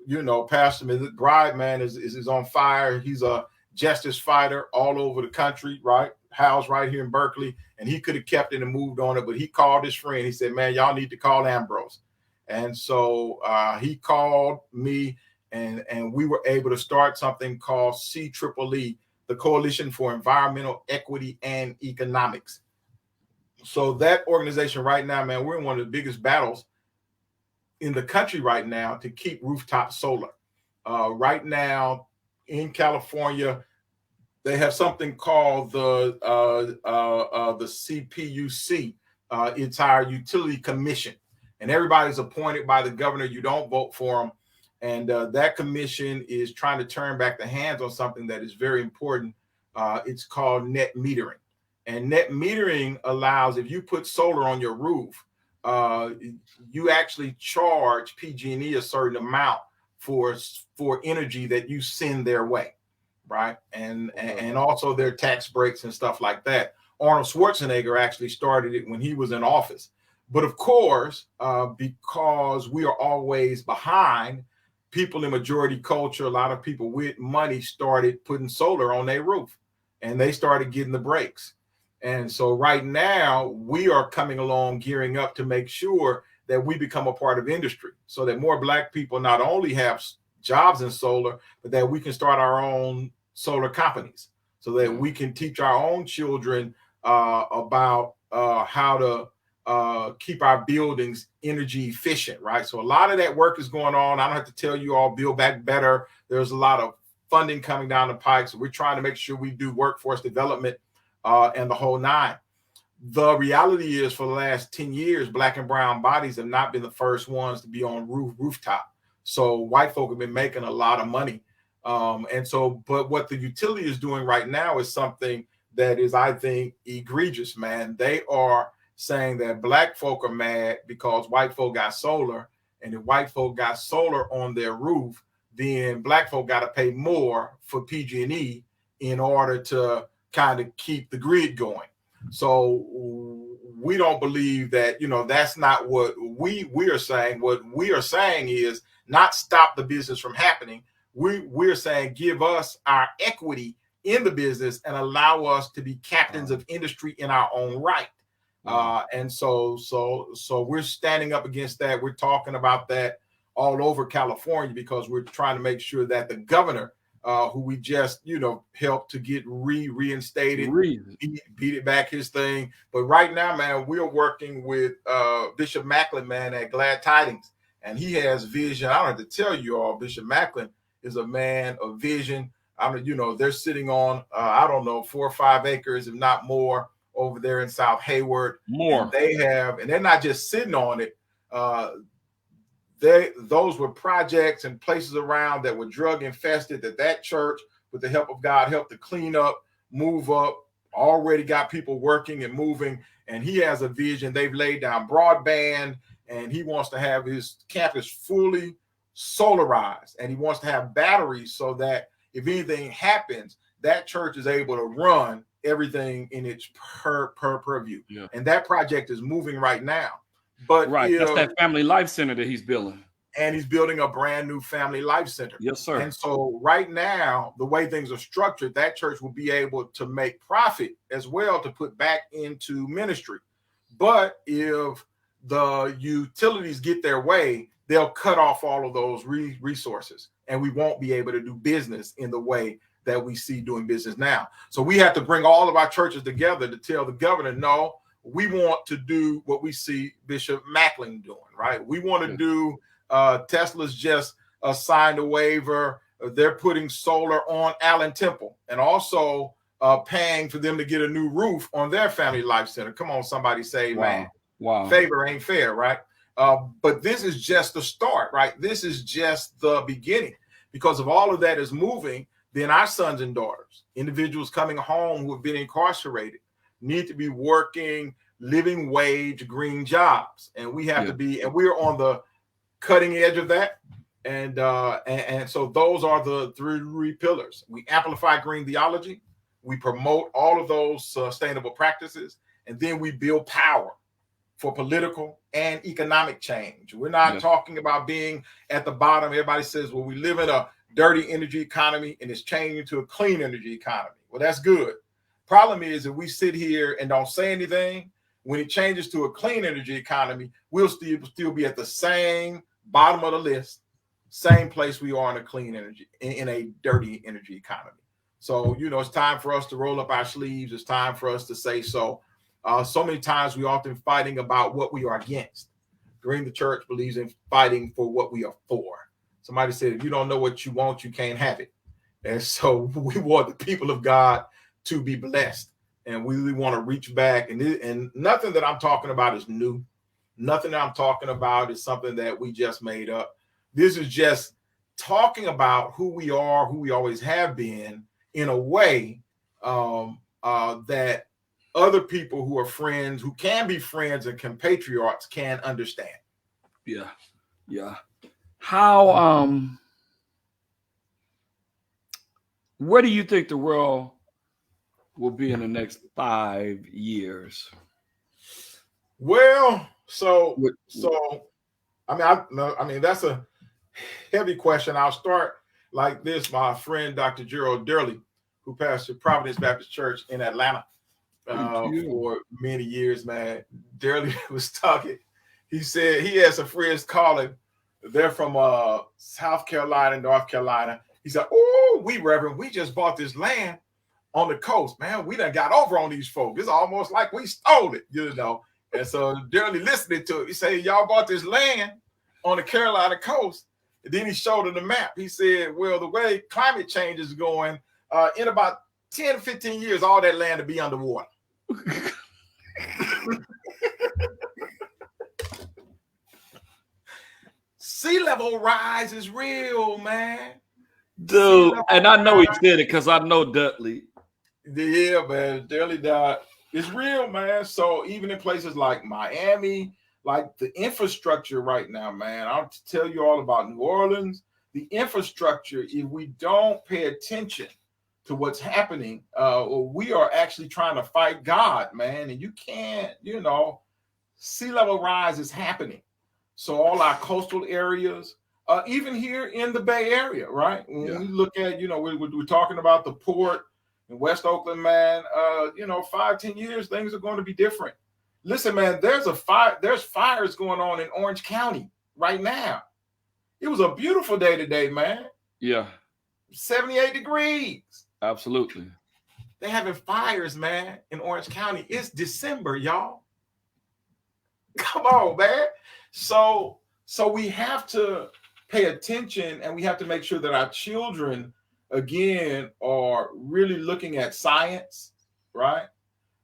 Pastor McBride, man, is on fire. He's a justice fighter all over the country, right? Housed right here in Berkeley. And he could have kept it and moved on it, but he called his friend. He said, man, y'all need to call Ambrose. And so he called me, and we were able to start something called CEEE, the Coalition for Environmental Equity and Economics. So that organization right now, man, we're in one of the biggest battles in the country right now to keep rooftop solar. Right now in California, they have something called the CPUC. It's our utility commission, and everybody's appointed by the governor. You don't vote for them. And that commission is trying to turn back the hands on something that is very important. It's called net metering. And net metering allows, if you put solar on your roof, you actually charge PG&E a certain amount for energy that you send their way, right? And also their tax breaks and stuff like that. Arnold Schwarzenegger actually started it when he was in office. But of course, because we are always behind, people in majority culture, a lot of people with money started putting solar on their roof, and they started getting the breaks. And so right now we are coming along, gearing up to make sure that we become a part of industry so that more Black people not only have jobs in solar, but that we can start our own solar companies so that we can teach our own children about how to keep our buildings energy efficient, right? So a lot of that work is going on. I don't have to tell you all, Build Back Better. There's a lot of funding coming down the pike. So we're trying to make sure we do workforce development and the whole nine. The reality is, for the last 10 years, Black and brown bodies have not been the first ones to be on rooftop. So white folk have been making a lot of money. But what the utility is doing right now is something that is, I think, egregious, man. They are saying that Black folk are mad because white folk got solar, and if white folk got solar on their roof, then Black folk got to pay more for PG&E in order to kind of keep the grid going. So we don't believe that, you know, that's not what we are saying. What we are saying is not stop the business from happening. We're saying give us our equity in the business and allow us to be captains of industry in our own right. And so we're standing up against that. We're talking about that all over California because we're trying to make sure that the governor, who we just, you know, helped to get reinstated, beat it back his thing. But right now, man, we're working with Bishop Macklin, man, at Glad Tidings, and he has vision. I don't have to tell you all, Bishop Macklin is a man of vision. I mean, you know, they're sitting on, I don't know, 4 or 5 acres, if not more, over there in South Hayward. More. And they have, and they're not just sitting on it. Those were projects and places around that were drug infested that church, with the help of God, helped to clean up, move up, already got people working and moving. And he has a vision. They've laid down broadband, and he wants to have his campus fully solarized, and he wants to have batteries so that if anything happens, that church is able to run everything in its purview. Yeah. And that project is moving right now. But that's that Family Life Center that he's building. And he's building a brand new Family Life Center. Yes, sir. And so right now, the way things are structured, that church will be able to make profit as well to put back into ministry. But if the utilities get their way, they'll cut off all of those resources, and we won't be able to do business in the way that we see doing business now. So we have to bring all of our churches together to tell the governor, no, we want to do what we see Bishop Macklin doing, right? We want to do, Tesla's just signed a waiver. they're putting solar on Allen Temple, and also paying for them to get a new roof on their Family Life Center. Come on, somebody say, man, favor ain't fair, right? But this is just the start, right? This is just the beginning, because if all of that is moving, then our sons and daughters, individuals coming home who have been incarcerated, need to be working living wage green jobs, and we have to be, and we're on the cutting edge of that. And so those are the three pillars. We amplify green theology, we promote all of those sustainable practices, and then we build power for political and economic change. We're not talking about being at the bottom. Everybody says, well, we live in a dirty energy economy and it's changing to a clean energy economy. Well, that's good. Problem is, if we sit here and don't say anything, when it changes to a clean energy economy, we'll still be at the same bottom of the list, same place we are in a clean energy, in a dirty energy economy. So, it's time for us to roll up our sleeves. It's time for us to say so. So many times we often fighting about what we are against. Green the Church believes in fighting for what we are for. Somebody said, if you don't know what you want, you can't have it. And so we want the people of God to be blessed. And we really want to reach back. And nothing that I'm talking about is new. Nothing that I'm talking about is something that we just made up. This is just talking about who we are, who we always have been, in a way that other people who are friends, who can be friends and compatriots, can understand. Yeah. How, where do you think the world will be in the next 5 years? Well, I mean, that's a heavy question. I'll start like this. My friend, Dr. Gerald Durley, who pastored Providence Baptist Church in Atlanta for many years, man. Durley was talking. He said he has some friends calling. They're from South Carolina, North Carolina. He said, "Oh, Reverend, we just bought this land on the coast, man. We done got over on these folks. It's almost like we stole it, And so Durley listening to it, he said, y'all bought this land on the Carolina coast. And then he showed him the map. He said, well, the way climate change is going, in about 10, 15 years, all that land will be underwater. Sea level rise is real, man. Dude, and I know he said it because I know Dudley. Yeah, man. Dudley died. It's real, man. So even in places like Miami, like the infrastructure right now, man, I'll tell you all about New Orleans. The infrastructure, if we don't pay attention to what's happening, we are actually trying to fight God, man. And you can't, sea level rise is happening. So all our coastal areas, even here in the Bay Area, right? When we look at, we're talking about the port in West Oakland, man, 5-10 years, things are going to be different. Listen, man, there's fires going on in Orange County right now. It was a beautiful day today, man. Yeah. 78 degrees. Absolutely. They're having fires, man, in Orange County. It's December, y'all. Come on, man. So we have to pay attention, and we have to make sure that our children, again, are really looking at science, right?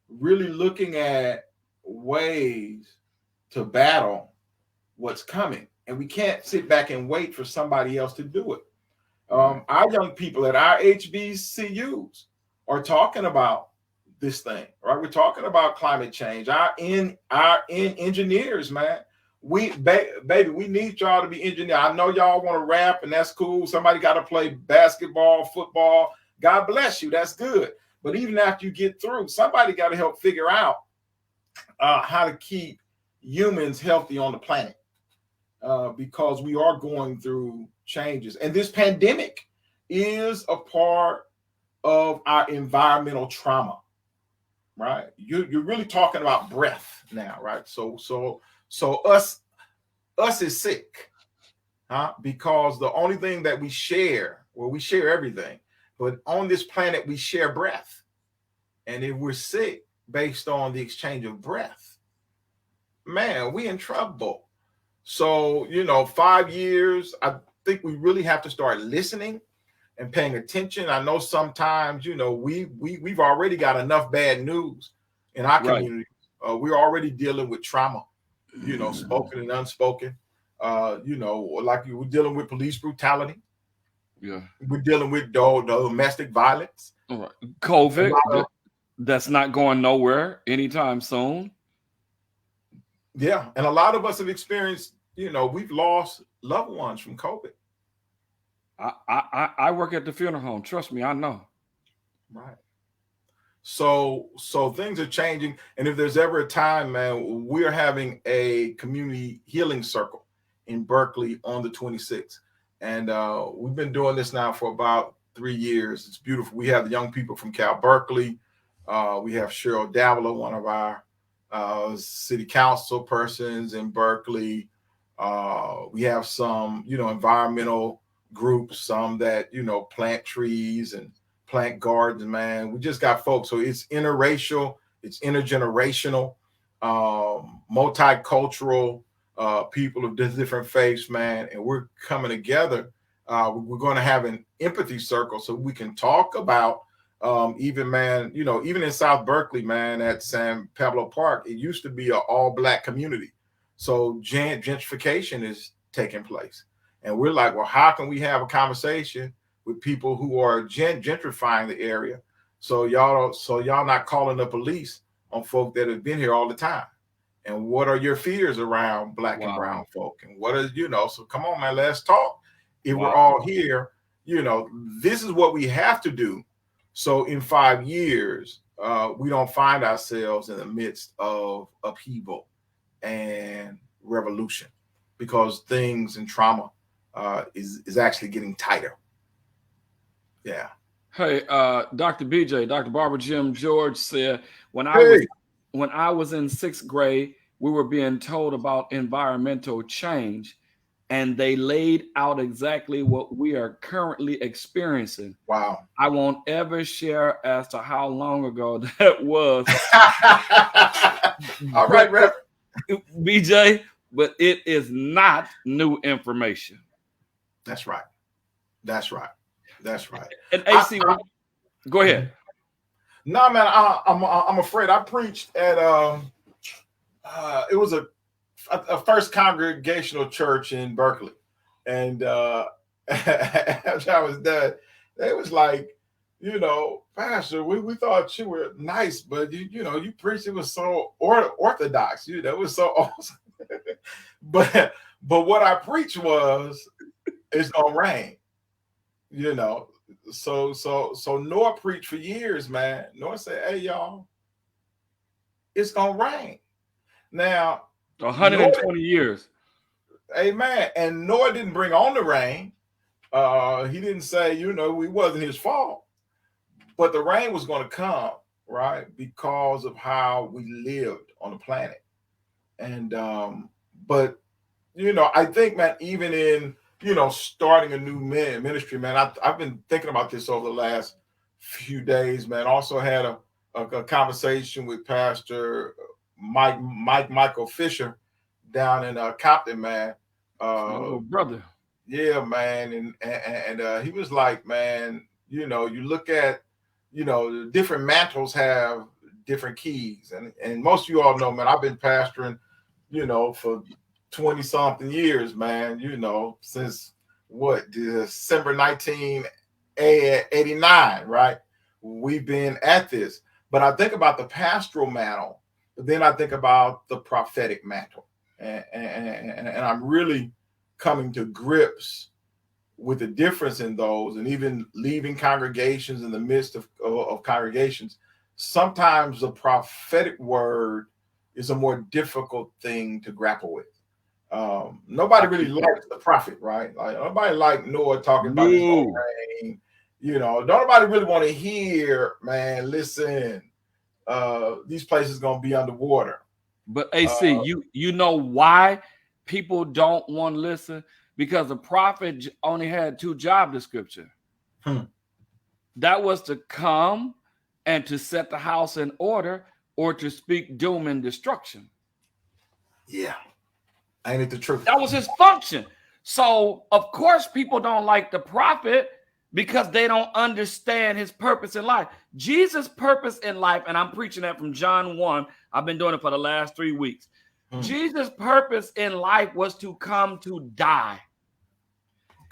Really looking at ways to battle what's coming. And we can't sit back and wait for somebody else to do it. Our young people at our HBCUs are talking about this thing, right? We're talking about climate change. Our engineers, man. Baby, we need y'all to be engineers. I know y'all want to rap, and that's cool. Somebody got to play basketball, football. God bless you. That's good. But even after you get through, somebody got to help figure out how to keep humans healthy on the planet, because we are going through changes. And this pandemic is a part of our environmental trauma, right? You're really talking about breath now, right? So us is sick, because the only thing that we share, we share everything, but on this planet we share breath. And if we're sick based on the exchange of breath, man, we in trouble. So, 5 years, I think we really have to start listening. and paying attention. I know sometimes, you know, we've already got enough bad news in our community. We're already dealing with trauma, you know, spoken and unspoken. You know, like we're dealing with police brutality. Yeah. We're dealing with domestic violence. All right. COVID, that's not going nowhere anytime soon. Yeah. And a lot of us have experienced, you know, we've lost loved ones from COVID. I work at the funeral home. Trust me, I know. Right. So things are changing. And if there's ever a time, man, we're having a community healing circle in Berkeley on the 26th. And we've been doing this now for about 3 years. It's beautiful. We have the young people from Cal Berkeley. We have Cheryl Davila, one of our city council persons in Berkeley. We have some, you know, environmental groups, some that, you know, plant trees and plant gardens, man. We just got folks. So it's interracial, it's intergenerational, multicultural, people of different faiths, man. And we're coming together. We're going to have an empathy circle so we can talk about even, man, you know, even in South Berkeley, man, at San Pablo Park, it used to be an all-Black community. So gentrification is taking place. And we're like, well, how can we have a conversation with people who are gentrifying the area? So y'all not calling the police on folk that have been here all the time. And what are your fears around Black and brown folk? And what is, you know, so come on, man, let's talk. If we're all here, you know, this is what we have to do. So in 5 years, we don't find ourselves in the midst of upheaval and revolution, because things and trauma is actually getting tighter. Yeah. Hey, Dr. BJ, Dr. Barbara Jim George said, when I was in 6th grade, we were being told about environmental change, and they laid out exactly what we are currently experiencing. Wow. I won't ever share as to how long ago that was. All right, Rev. BJ, but it is not new information. That's right. That's right. That's right. And AC, go ahead. No, man, I'm afraid. I preached at it was a First Congregational Church in Berkeley, and after I was done, they was like, you know, Pastor, we thought you were nice, but you know, you preached, it was so orthodox, you know, it was so awesome. but what I preached was, it's gonna rain, you know. So Noah preached for years, man. Noah said, hey, y'all, it's gonna rain. Now 120 years. Amen. And Noah didn't bring on the rain. He didn't say, you know, it wasn't his fault. But the rain was going to come, right? Because of how we lived on the planet. And but you know, I think, man, even in, you know, starting a new ministry, man, I've been thinking about this over the last few days, man. Also had a conversation with Pastor Michael Fisher down in Compton, man. Brother. Yeah, man. And he was like, man, you know, you look at, you know, different mantles have different keys. And most of you all know, man, I've been pastoring, you know, for 20 something years, man, you know, since December 1989, right? We've been at this. But I think about the pastoral mantle, but then I think about the prophetic mantle. And I'm really coming to grips with the difference in those, and even leaving congregations in the midst of congregations. Sometimes the prophetic word is a more difficult thing to grapple with. Nobody really likes the prophet, right? Like nobody like Noah talking about his own rain. You know, nobody really want to hear, man, listen, these places gonna be underwater. But AC, you know why people don't want to listen? Because the prophet only had 2 job descriptions. That was to come and to set the house in order, or to speak doom and destruction. Yeah. Ain't it the truth? That was his function. So, of course, people don't like the prophet because they don't understand his purpose in life. Jesus' purpose in life, and I'm preaching that from John 1. I've been doing it for the last 3 weeks. Jesus' purpose in life was to come to die.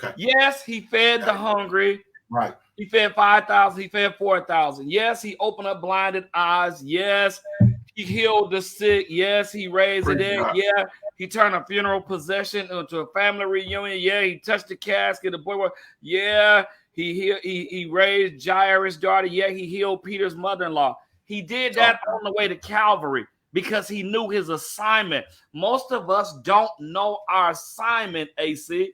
Okay. Yes, he fed the hungry. Right. He fed 5,000. He fed 4,000. Yes, he opened up blinded eyes. Yes, he healed the sick. Yes, he raised the dead. Yeah, he turned a funeral procession into a family reunion. Yeah, he touched the casket. The boy. Yeah, he raised Jairus' daughter. Yeah, he healed Peter's mother-in-law. He did that on the way to Calvary because he knew his assignment. Most of us don't know our assignment, AC.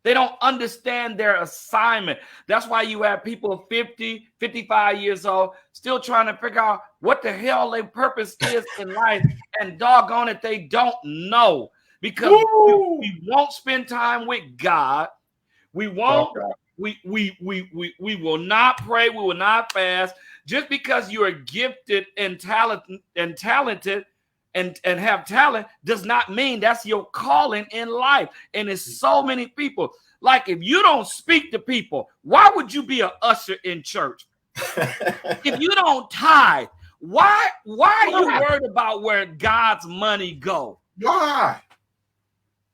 They don't understand their assignment. That's why you have people 50, 55 years old still trying to figure out what the hell their purpose is in life. And doggone it, they don't know. Because we won't spend time with God. We won't. We will not pray. We will not fast. Just because you are gifted and talented and have talent does not mean that's your calling in life. And it's so many people. Like, if you don't speak to people, why would you be an usher in church? If you don't tithe, why are you worried about where God's money go? Why?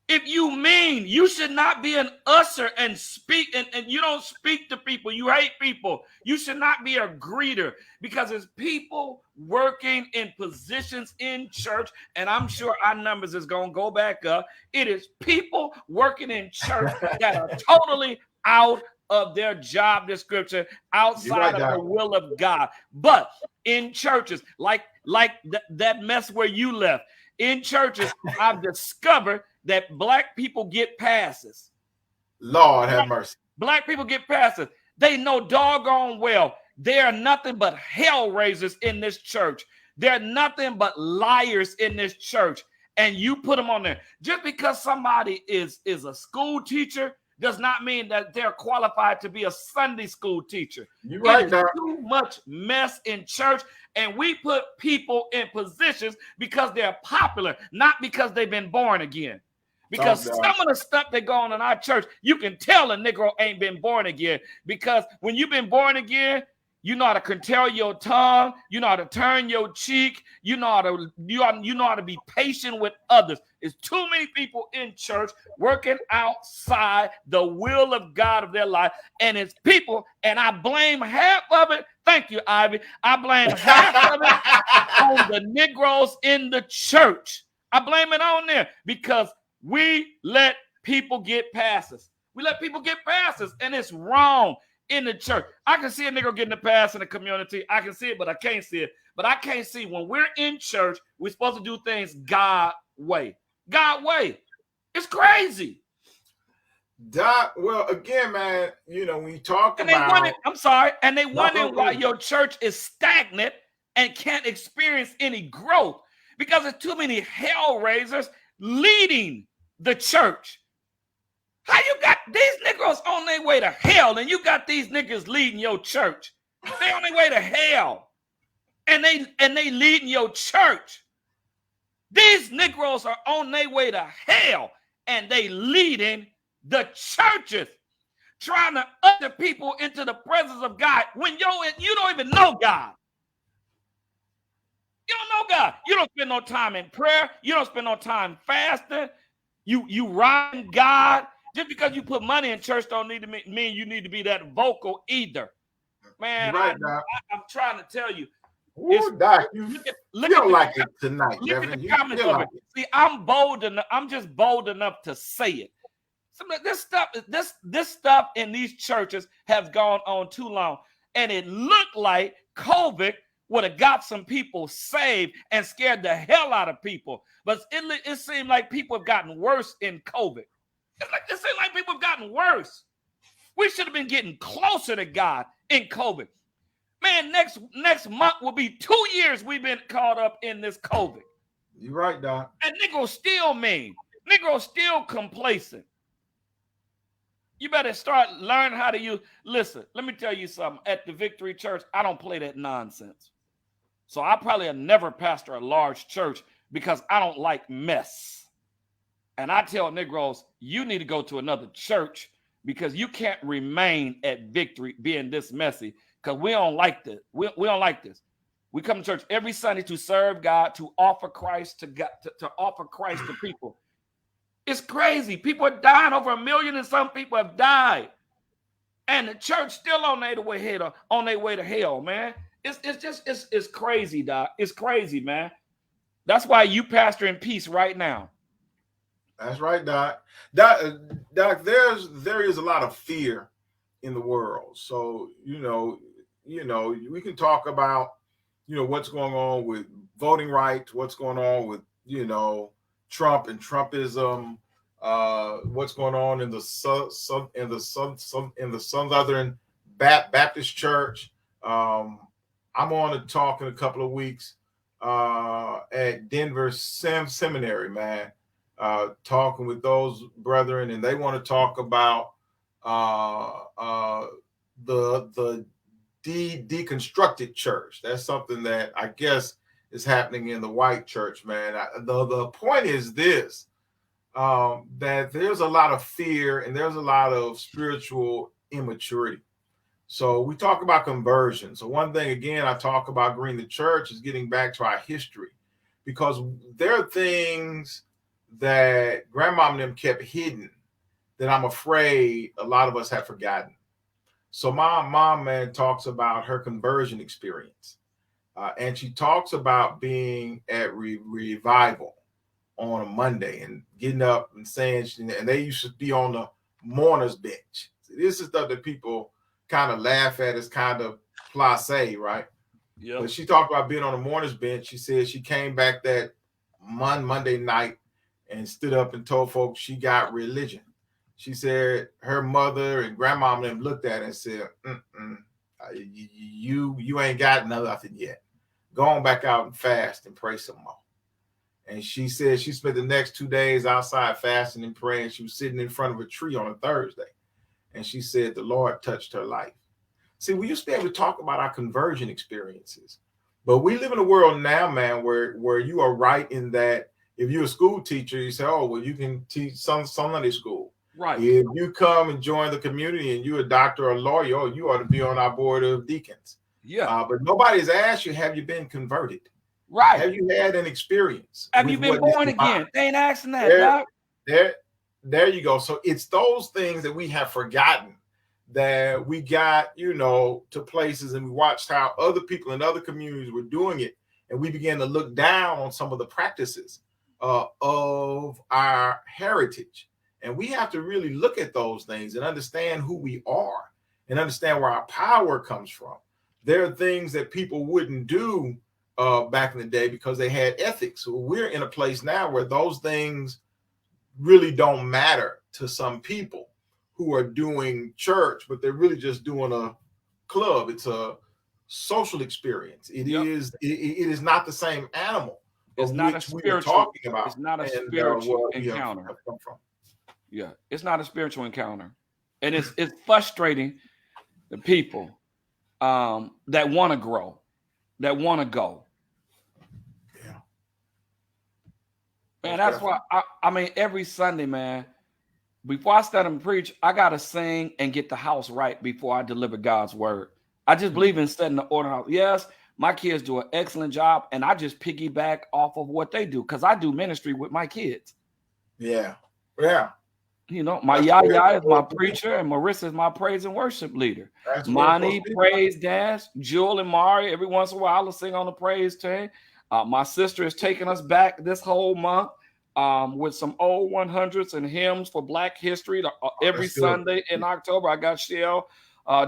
If you mean you should not be an usher and speak, and you don't speak to people, you hate people, you should not be a greeter, because it's people working in positions in church, and I'm sure our numbers is going to go back up. It is people working in church that are totally out of their job description, outside of the will of God. But in churches, like that mess where you left, in churches, I've discovered that black people get passes. Lord have mercy. Black people get passes. They know doggone well they are nothing but hell raisers in this church. They're nothing but liars in this church. And you put them on there. Just because somebody is a school teacher does not mean that they're qualified to be a Sunday school teacher. You're right, There's too much mess in church, and we put people in positions because they're popular, not because they've been born again. Because some of the stuff that go on in our church, you can tell a Negro ain't been born again. Because when you've been born again, you know how to control your tongue, you know how to turn your cheek, you know how to be patient with others. It's too many people in church working outside the will of God of their life, and it's people, and I blame half of it. Thank you, Ivy. I blame half of it on the Negroes in the church. I blame it on there because we let people get passes. We let people get passes, and it's wrong in the church. I can see a Negro getting a pass in the community. I can see it, but I can't see it. But I can't see when we're in church, we're supposed to do things God way. God way. It's crazy. Doc, well, again, man, you know, when you talk and about... and they wonder why your church is stagnant and can't experience any growth because there's too many hell raisers leading the church. How you got these Negroes on their way to hell and you got these niggas leading your church? They on their way to hell and they leading your church. These Negroes are on their way to hell and they leading the churches, trying to usher people into the presence of God when you don't even know God. You don't know God. You don't spend no time in prayer. You don't spend no time fasting. You riding God. Just because you put money in church don't need to mean you need to be that vocal either. Man, right, I'm trying to tell you. Ooh, Doc, you don't like it tonight. Look at the comments of it. See, I'm bold enough. I'm just bold enough to say it. This stuff in these churches has gone on too long, and it looked like COVID would have got some people saved and scared the hell out of people. But it seemed like people have gotten worse in COVID. It seemed like people have gotten worse. We should have been getting closer to God in COVID. Man, next month will be 2 years we've been caught up in this COVID. You're right, Doc. And Negroes still mean. Negroes still complacent. You better start learning how to use. Listen, let me tell you something. At the Victory Church, I don't play that nonsense. So I probably have never pastor a large church because I don't like mess. And I tell Negroes, you need to go to another church because you can't remain at Victory being this messy, because we don't like this. We don't like this. We come to church every Sunday to serve God, to offer Christ to God, to offer Christ to people. It's crazy. People are dying. Over 1 million and some people have died. And the church still on their way to hell, man. It's crazy, Doc. It's crazy, man. That's why you pastor in peace right now. That's right, Doc. Doc, there is a lot of fear in the world. So, you know, we can talk about, what's going on with voting rights, what's going on with, Trump and Trumpism, what's going on in the Southern Baptist Church. I'm on to talk in a couple of weeks at Denver Seminary, man. Talking with those brethren, and they want to talk about the deconstructed church. That's something that I guess is happening in the white church, man. The point is this, that there's a lot of fear and there's a lot of spiritual immaturity. So we talk about conversion. So one thing, again, I talk about Green the Church is getting back to our history, because there are things that grandmom and them kept hidden that I'm afraid a lot of us have forgotten. So my mom, man, talks about her conversion experience. And she talks about being at revival on a Monday and getting up and saying, and they used to be on the mourner's bench. This is stuff that people kind of laugh at as kind of placé, right? Yeah. But she talked about being on the mourner's bench. She said she came back that Monday night and stood up and told folks she got religion. She said her mother and grandmama and them looked at her and said, you ain't got nothing yet. Go on back out and fast and pray some more. And she said she spent the next 2 days outside fasting and praying. She was sitting in front of a tree on a Thursday. And she said the Lord touched her life. See, we used to be able to talk about our conversion experiences. But we live in a world now, man, where you are right in that if you're a school teacher, you say, oh, well, you can teach Sunday school. Right. If you come and join the community and you're a doctor or a lawyer, oh, you ought to be on our board of deacons. Yeah. But nobody's asked you, have you been converted? Right. Have you had an experience? Have you been born again? They ain't asking that, Doc. There you go. So it's those things that we have forgotten, that we got, to places and we watched how other people in other communities were doing it. And we began to look down on some of the practices of our heritage. And we have to really look at those things and understand who we are and understand where our power comes from. There are things that people wouldn't do back in the day because they had ethics. So we're in a place now where those things really don't matter to some people who are doing church, but they're really just doing a club. It's a social experience. It is not the same animal. It's not a spiritual talking about. It's not a spiritual encounter. Yeah, it's not a spiritual encounter, and it's frustrating the people that want to grow, that want to go. Yeah, man, that's why I mean every Sunday, man, before I start and preach, I gotta sing and get the house right before I deliver God's word. I just believe in setting the order out. Yes, my kids do an excellent job, and I just piggyback off of what they do because I do ministry with my kids. Yeah. My Yaya is my preacher, and Marissa is my praise and worship leader. Monty, praise dance. Jewel and Mari, every once in a while, I'll sing on the praise team. My sister is taking us back this whole month with some old 100s and hymns for Black history. Every Sunday in October, I got Shell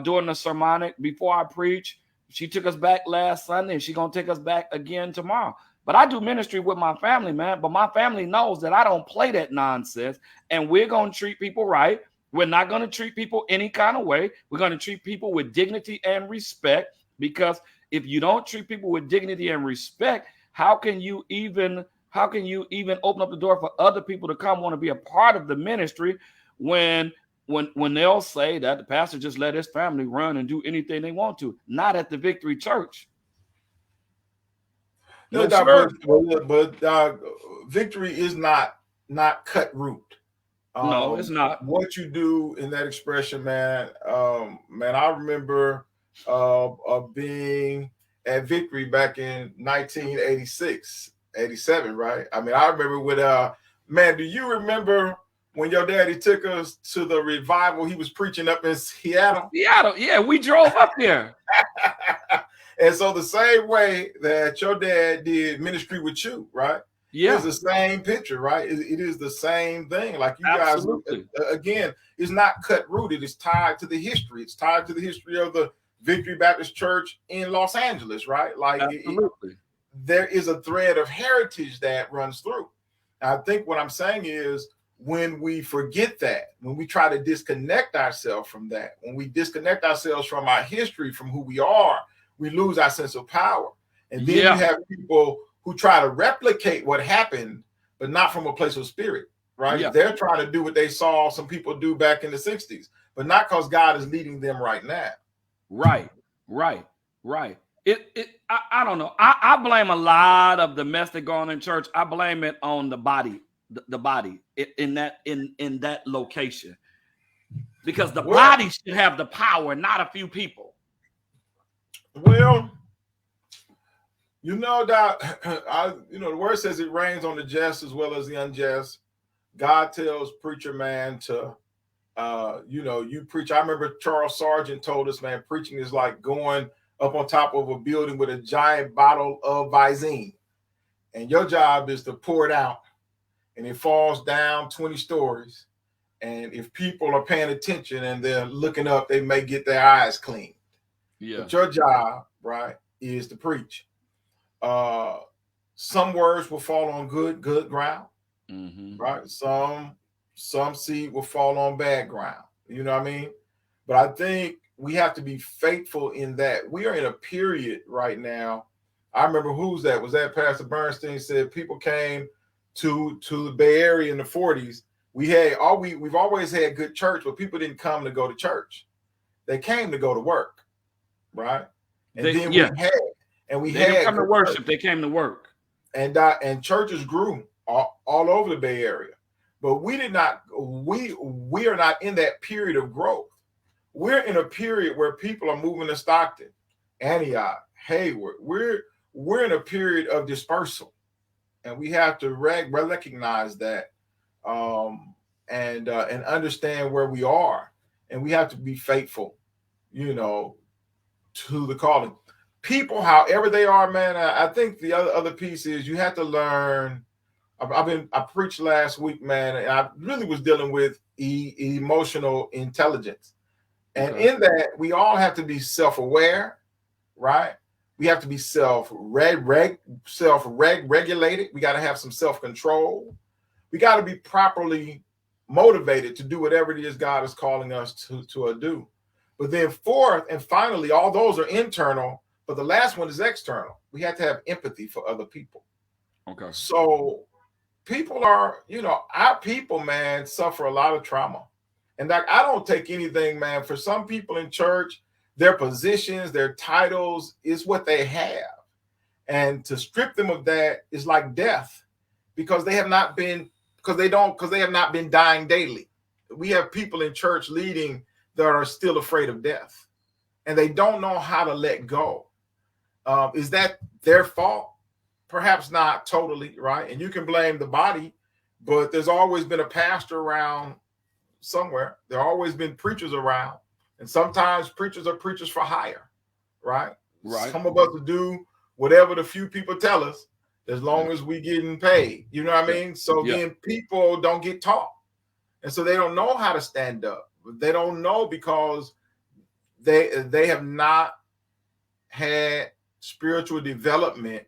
doing the sermonic before I preach. She took us back last Sunday, and she's going to take us back again tomorrow. But I do ministry with my family, man. But my family knows that I don't play that nonsense. And we're going to treat people right. We're not going to treat people any kind of way. We're going to treat people with dignity and respect. Because if you don't treat people with dignity and respect, how can you even open up the door for other people to come want to be a part of the ministry when they'll say that the pastor just let his family run and do anything they want to? Not at the Victory Church. No, but Victory is not cut root. No, it's not. What you do in that expression, man, man, I remember being at Victory back in 1986, 87, right? I mean, I remember with man, do you remember when your daddy took us to the revival he was preaching up in Seattle? Seattle, yeah, we drove up there. And so the same way that your dad did ministry with you, right? Yeah, It's the same picture, right? It is the same thing. Like you absolutely. guys, again, it's not cut rooted. It's tied to the history. It's tied to the history of the Victory Baptist Church in Los Angeles, right? Like Absolutely. there is a thread of heritage that runs through. I think what I'm saying is when we forget that, when we try to disconnect ourselves from that, when we disconnect ourselves from our history, from who we are, we lose our sense of power. And then you have people who try to replicate what happened, but not from a place of spirit, right? Yeah. They're trying to do what they saw some people do back in the 60s, but not because God is leading them right now. Right. I don't know. I blame a lot of the mess that going on in church. I blame it on the body, the body in that location, because the body should have the power, not a few people. Well, you know that the word says it rains on the just as well as the unjust. God tells preacher man to, you preach. I remember Charles Sargent told us, man, preaching is like going up on top of a building with a giant bottle of Visine, and your job is to pour it out, and it falls down 20 stories. And if people are paying attention and they're looking up, they may get their eyes clean. Yeah. But your job, right, is to preach. Some words will fall on good ground, right? Some seed will fall on bad ground. You know what I mean? But I think we have to be faithful in that. We are in a period right now. I remember was that Pastor Bernstein said people came to the Bay Area in the 40s. We've always had good church, but people didn't come to go to church. They came to go to work, right? And we didn't come to worship. They came to work, and churches grew all over the Bay Area. But we are not in that period of growth. We're in a period where people are moving to Stockton, Antioch, Hayward. We're in a period of dispersal, and we have to recognize that and understand where we are, and we have to be faithful, to the calling. People, however they are, man. I think the other piece is you have to learn. I preached last week, man, and I really was dealing with emotional intelligence. And in that, we all have to be self-aware, right? We have to be self-regulated. We got to have some self-control. We got to be properly motivated to do whatever it is God is calling us to do. But then fourth and finally, all those are internal, but the last one is external. We have to have empathy for other people. Okay. So people are, our people, man, suffer a lot of trauma. And I don't take anything, man. For some people in church, their positions, their titles is what they have. And to strip them of that is like death, because they have not been dying daily. We have people in church leading that are still afraid of death, and they don't know how to let go. Is that their fault? Perhaps not totally, right? And you can blame the body, but there's always been a pastor around somewhere. There always been preachers around, and sometimes preachers are preachers for hire, right? Some of us will do whatever the few people tell us, as long as we getting paid. You know what I mean? So then people don't get taught, and so they don't know how to stand up. They don't know because they have not had spiritual development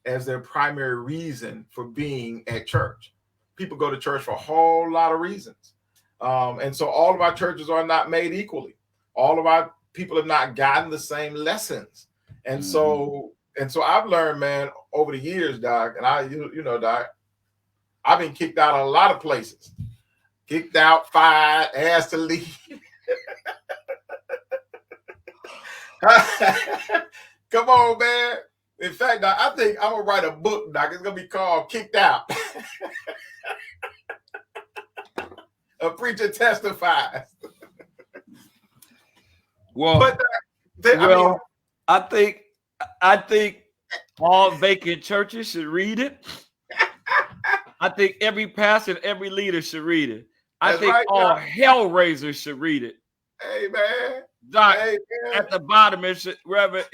as their primary reason for being at church. People go to church for a whole lot of reasons. And so all of our churches are not made equally. All of our people have not gotten the same lessons. And so I've learned, man, over the years, Doc, and Doc, I've been kicked out of a lot of places. Kicked out, fired, asked to leave. Come on, man. In fact, Doc, I think I'm going to write a book, Doc. It's going to be called Kicked Out. A preacher testifies. Well, But I think all vacant churches should read it. I think every pastor and every leader should read it. I think all hellraisers should read it. Amen. Doc, at the bottom it should, Reverend,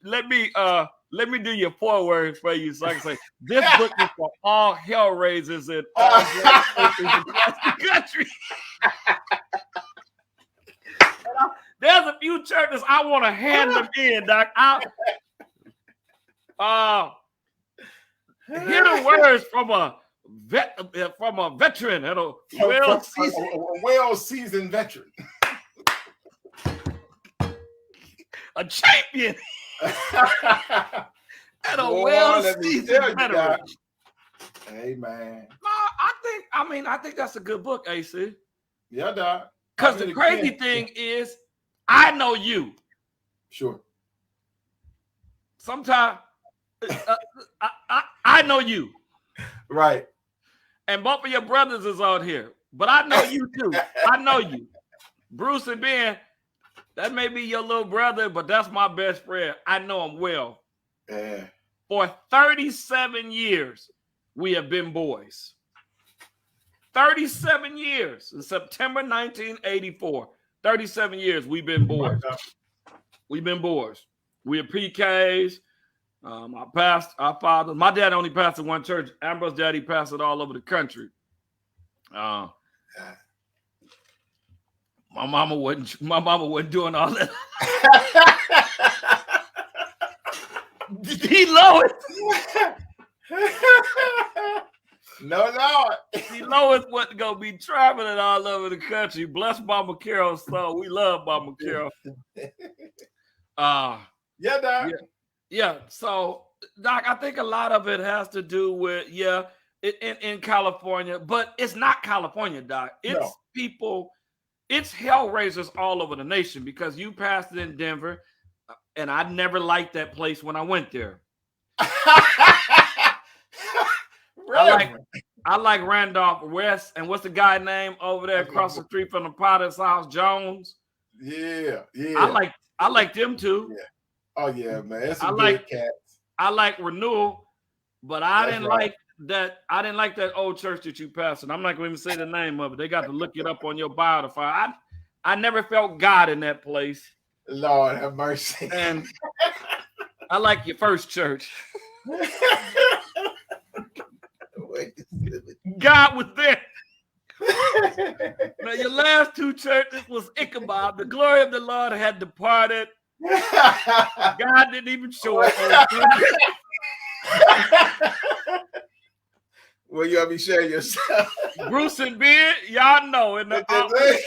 let me do your forewords for you so I can say this book is for all hellraisers and all churches across the country. There's a few churches I want to hand them in, Doc. Hear the words from a veteran and a well-seasoned veteran. A champion. And a well-seasoned veteran. Amen. No, I think that's a good book, AC. Yeah, Doc. Because the crazy thing is, I know you. Sure. Sometimes I know you. Right. And both of your brothers is on here. But I know you too. I know you. Bruce and Ben, that may be your little brother, but that's my best friend. I know him well. Yeah. For 37 years, we have been boys. 37 years. In September 1984. 37 years, we've been boys. We've been boys. We are PKs. Our father, my dad only pastored one church. Ambrose daddy pastored all over the country. My mama wasn't doing all that. D. Lois. No, Lord. D. Lois wasn't gonna be traveling all over the country. Bless Mama Carroll, so we love Mama Carroll. Yeah, Doc. Yeah. So, Doc, I think a lot of it has to do with in California, but it's not California, Doc. It's people. It's hellraisers all over the nation because you pastored in Denver, and I never liked that place when I went there. I like Randolph West, and what's the guy name over there across the street from the Potter's house, Jones? Yeah. I like them too. Yeah. Oh yeah, man. That's some good cats. I like Renewal, but I didn't like that. I didn't like that old church that you pastored. I'm not going to even say the name of it. They got to look it up on your bio to find. I never felt God in that place. Lord have mercy. And I like your first church. God was there. Now your last two churches was Ichabod. The glory of the Lord had departed. God didn't even show up. Well, you gotta be sharing yourself. Bruce and Ben, y'all know in the office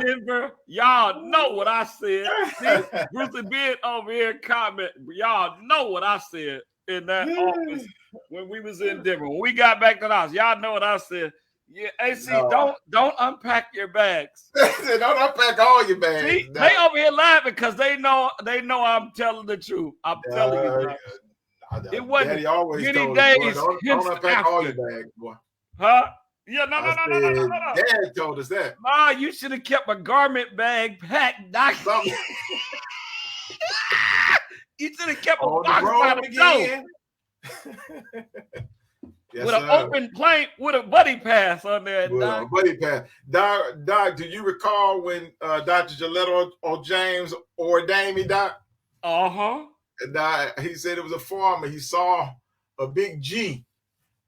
in Denver, y'all know what I said. See, Bruce and Ben over here comment. Y'all know what I said in that office when we was in Denver. When we got back to the house, y'all know what I said. Yeah, AC, don't unpack your bags. Don't unpack all your bags. See, they over here laughing because they know I'm telling the truth. I'm telling you. It wasn't Daddy always many told days. Boy, don't unpack all your bags, boy. Huh? Yeah, no. Dad told us that. Nah, you should have kept a garment bag packed, Doc. You should have kept a box by the door. Yes, with an open plank with a buddy pass on there, Doc. Buddy pass. Doc, do you recall when Dr. Gillette or James ordained me, Doc? Uh-huh. And he said it was a farmer. He saw a big G.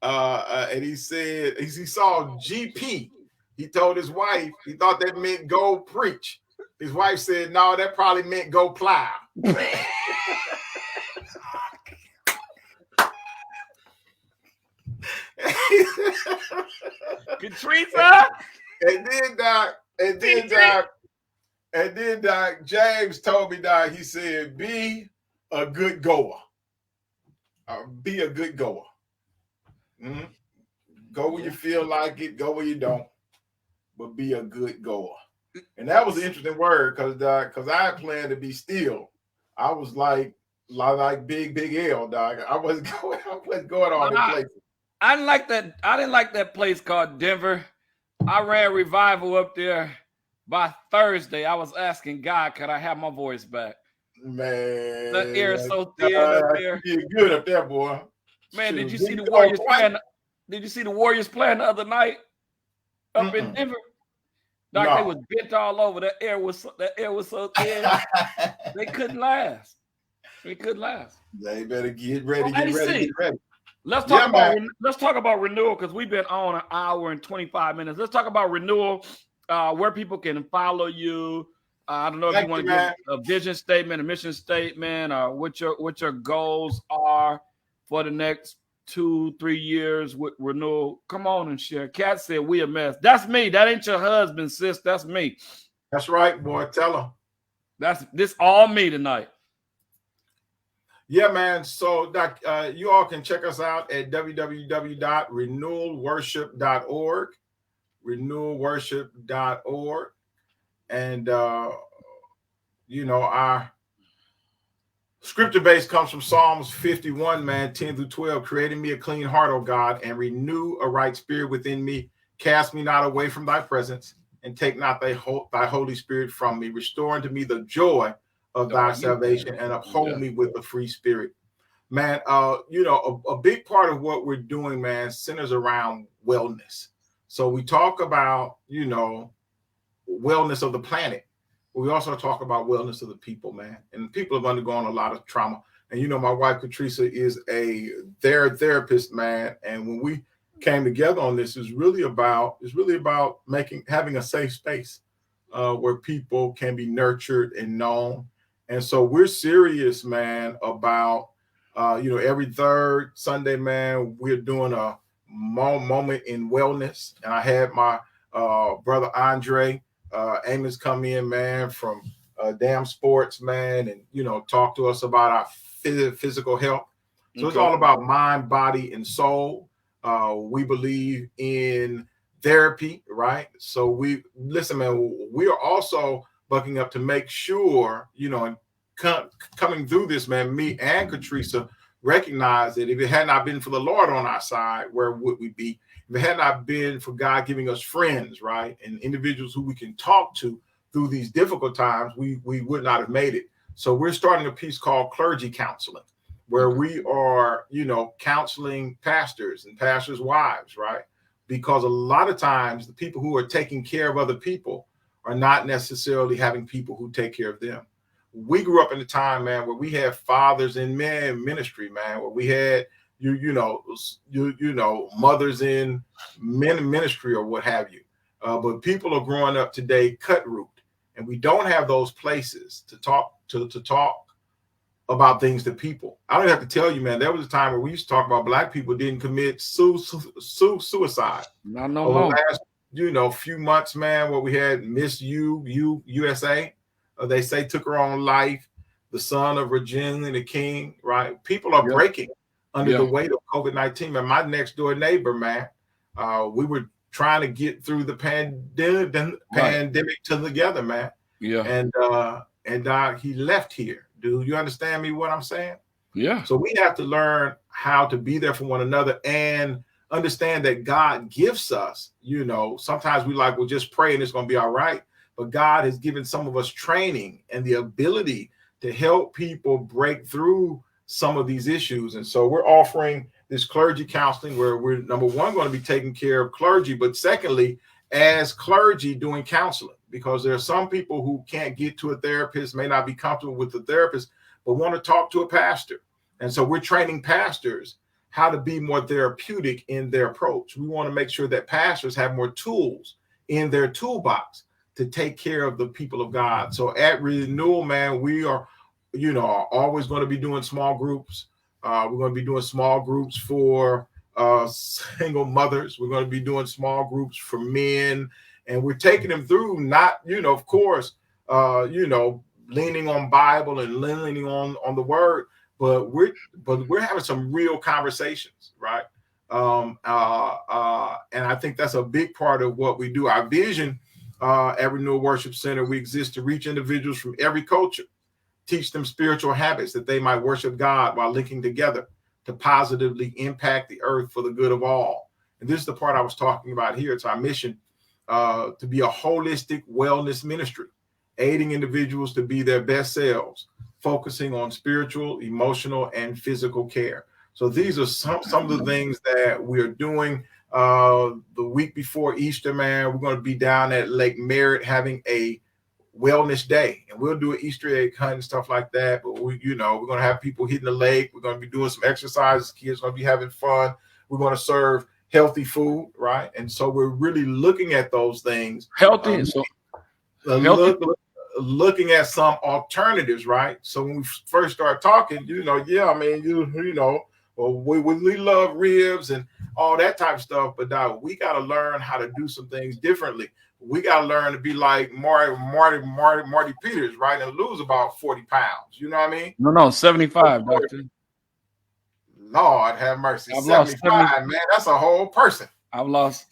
And he said he saw GP. He told his wife, he thought that meant go preach. His wife said, no, that probably meant go plow. Katrina. And then Doc James told me, Doc, he said, be a good goer. Be a good goer. Mm-hmm. Go where you feel like it, go where you don't, but be a good goer. And that was an interesting word because I planned to be still. I was like big L, dog. I wasn't going all the places. I didn't like that place called Denver. I ran revival up there. By Thursday, I was asking God, could I have my voice back? Man, The air is so thin up there. You did good up there, boy. Man, Shoot, did you see the Warriors playing? Did you see the Warriors playing the other night up in Denver? Doc, they was bent all over. That air was so thin. They couldn't last. They couldn't last. They better get ready. Get ready. Let's talk about renewal, because we've been on an hour and 25 minutes. Let's talk about renewal, where people can follow you. I don't know if you want to give a vision statement, a mission statement, what your goals are for the next 2-3 years with renewal. Come on and share. Kat said we a mess. That's me. That ain't your husband, sis. That's me. That's right, boy. Tell him. This all me tonight. Yeah, man. So Doc, you all can check us out at www.renewalworship.org, renewalworship.org. And, our scripture base comes from Psalms 51, man, 10-12. Creating me a clean heart, O God, and renew a right spirit within me. Cast me not away from thy presence, and take not thy Holy Spirit from me. Restore unto me the joy of thy salvation, and uphold me with a free spirit. Man, a big part of what we're doing, man, centers around wellness. So we talk about, wellness of the planet. We also talk about wellness of the people, man. And people have undergone a lot of trauma. And my wife Patricia is a therapist, man. And when we came together on this, it's really about having a safe space where people can be nurtured and known. And so we're serious, man, about every third Sunday, man, we're doing a moment in wellness. And I had my brother Andre Amos come in, man, from Damn Sports, man, and talk to us about our physical health. So It's all about mind, body, and soul. We believe in therapy, right? So we are also bucking up to make sure, coming through this, man, me and Katrisa recognize that if it had not been for the Lord on our side, where would we be? If it had not been for God giving us friends, right, and individuals who we can talk to through these difficult times, we would not have made it. So we're starting a piece called Clergy Counseling, where we are, counseling pastors and pastors' wives, right? Because a lot of times the people who are taking care of other people are not necessarily having people who take care of them. We grew up in a time, man, where we had fathers in ministry, man, where we had mothers in ministry or what have you. But people are growing up today cutthroat, and we don't have those places to talk about things to people. I don't have to tell you, man, there was a time where we used to talk about Black people didn't commit suicide. Not no more. Last, few months, man, where we had Miss USA. They say took her own life. The son of Regina the King, right? People are breaking under the weight of COVID-19. Man, my next door neighbor, man, we were trying to get through the pandemic together, man. Yeah. And he left here. Do you understand me what I'm saying? Yeah. So we have to learn how to be there for one another and understand that God gives us, sometimes we like, well, just pray and it's going to be all right. But God has given some of us training and the ability to help people break through some of these issues. And so we're offering this clergy counseling where we're, number one, going to be taking care of clergy, but secondly, as clergy doing counseling, because there are some people who can't get to a therapist, may not be comfortable with the therapist, but want to talk to a pastor. And so we're training pastors how to be more therapeutic in their approach. We want to make sure that pastors have more tools in their toolbox to take care of the people of God. So at Renewal, man, we are, always going to be doing small groups. We're going to be doing small groups for single mothers. We're going to be doing small groups for men. And we're taking them through, not, of course, leaning on Bible and leaning on the word, but we're having some real conversations, right? And I think that's a big part of what we do. Our vision at Renewal Worship Center, we exist to reach individuals from every culture, teach them spiritual habits that they might worship God while linking together to positively impact the earth for the good of all. And this is the part I was talking about here. It's our mission to be a holistic wellness ministry, aiding individuals to be their best selves, focusing on spiritual, emotional, and physical care. So these are some of the things that we're doing. The week before Easter, man, we're going to be down at Lake Merritt having a wellness day, and we'll do an Easter egg hunt and stuff like that. But we're going to have people hitting the lake. We're going to be doing some exercises. Kids are going to be having fun. We're going to serve healthy food, right? And so we're really looking at those things. Healthy. Looking at some alternatives, right? So when we first start talking, we love ribs and all that type of stuff, but we got to learn how to do some things differently. We got to learn to be like Marty Peters, right? And lose about 40 pounds. You know what I mean? No, 75, doctor. Lord have mercy. I've 75, lost 70. man. That's a whole person. I lost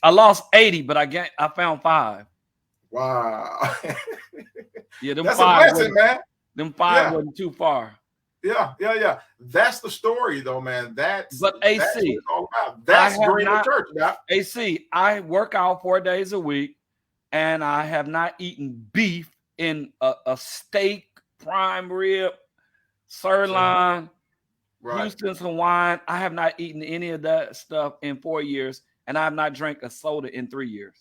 80, but I found 5. Wow. Yeah, them that's 5 a blessing, man. Them 5 wasn't too far. Yeah. That's the story, though, man. That's AC. That's what it's all about. That's Green Church, man. AC, I work out 4 days a week, and I have not eaten beef in a steak, prime rib, sirloin, right. Houston's Hawaiian. I have not eaten any of that stuff in 4 years, and I have not drank a soda in 3 years.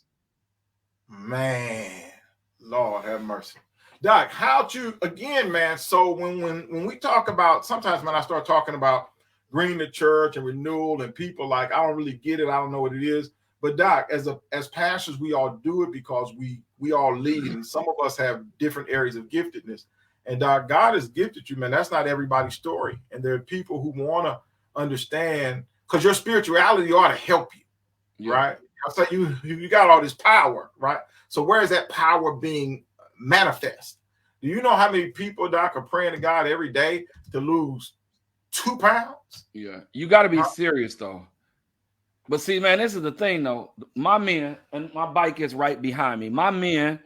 Man, Lord have mercy. Doc, how'd you, again, man, so when we talk about, sometimes when I start talking about greening the church and renewal and people like, I don't really get it, I don't know what it is. But Doc, as pastors, we all do it because we all lead, and some of us have different areas of giftedness. And Doc, God has gifted you, man. That's not everybody's story. And there are people who want to understand, because your spirituality ought to help you, right? I say you got all this power, right? So where is that power being manifest? Do you know how many people, Doc, are praying to God every day to lose 2 pounds? Yeah, you got to be serious, though. But see, man, this is the thing, though. My men, and my bike is right behind me. My men,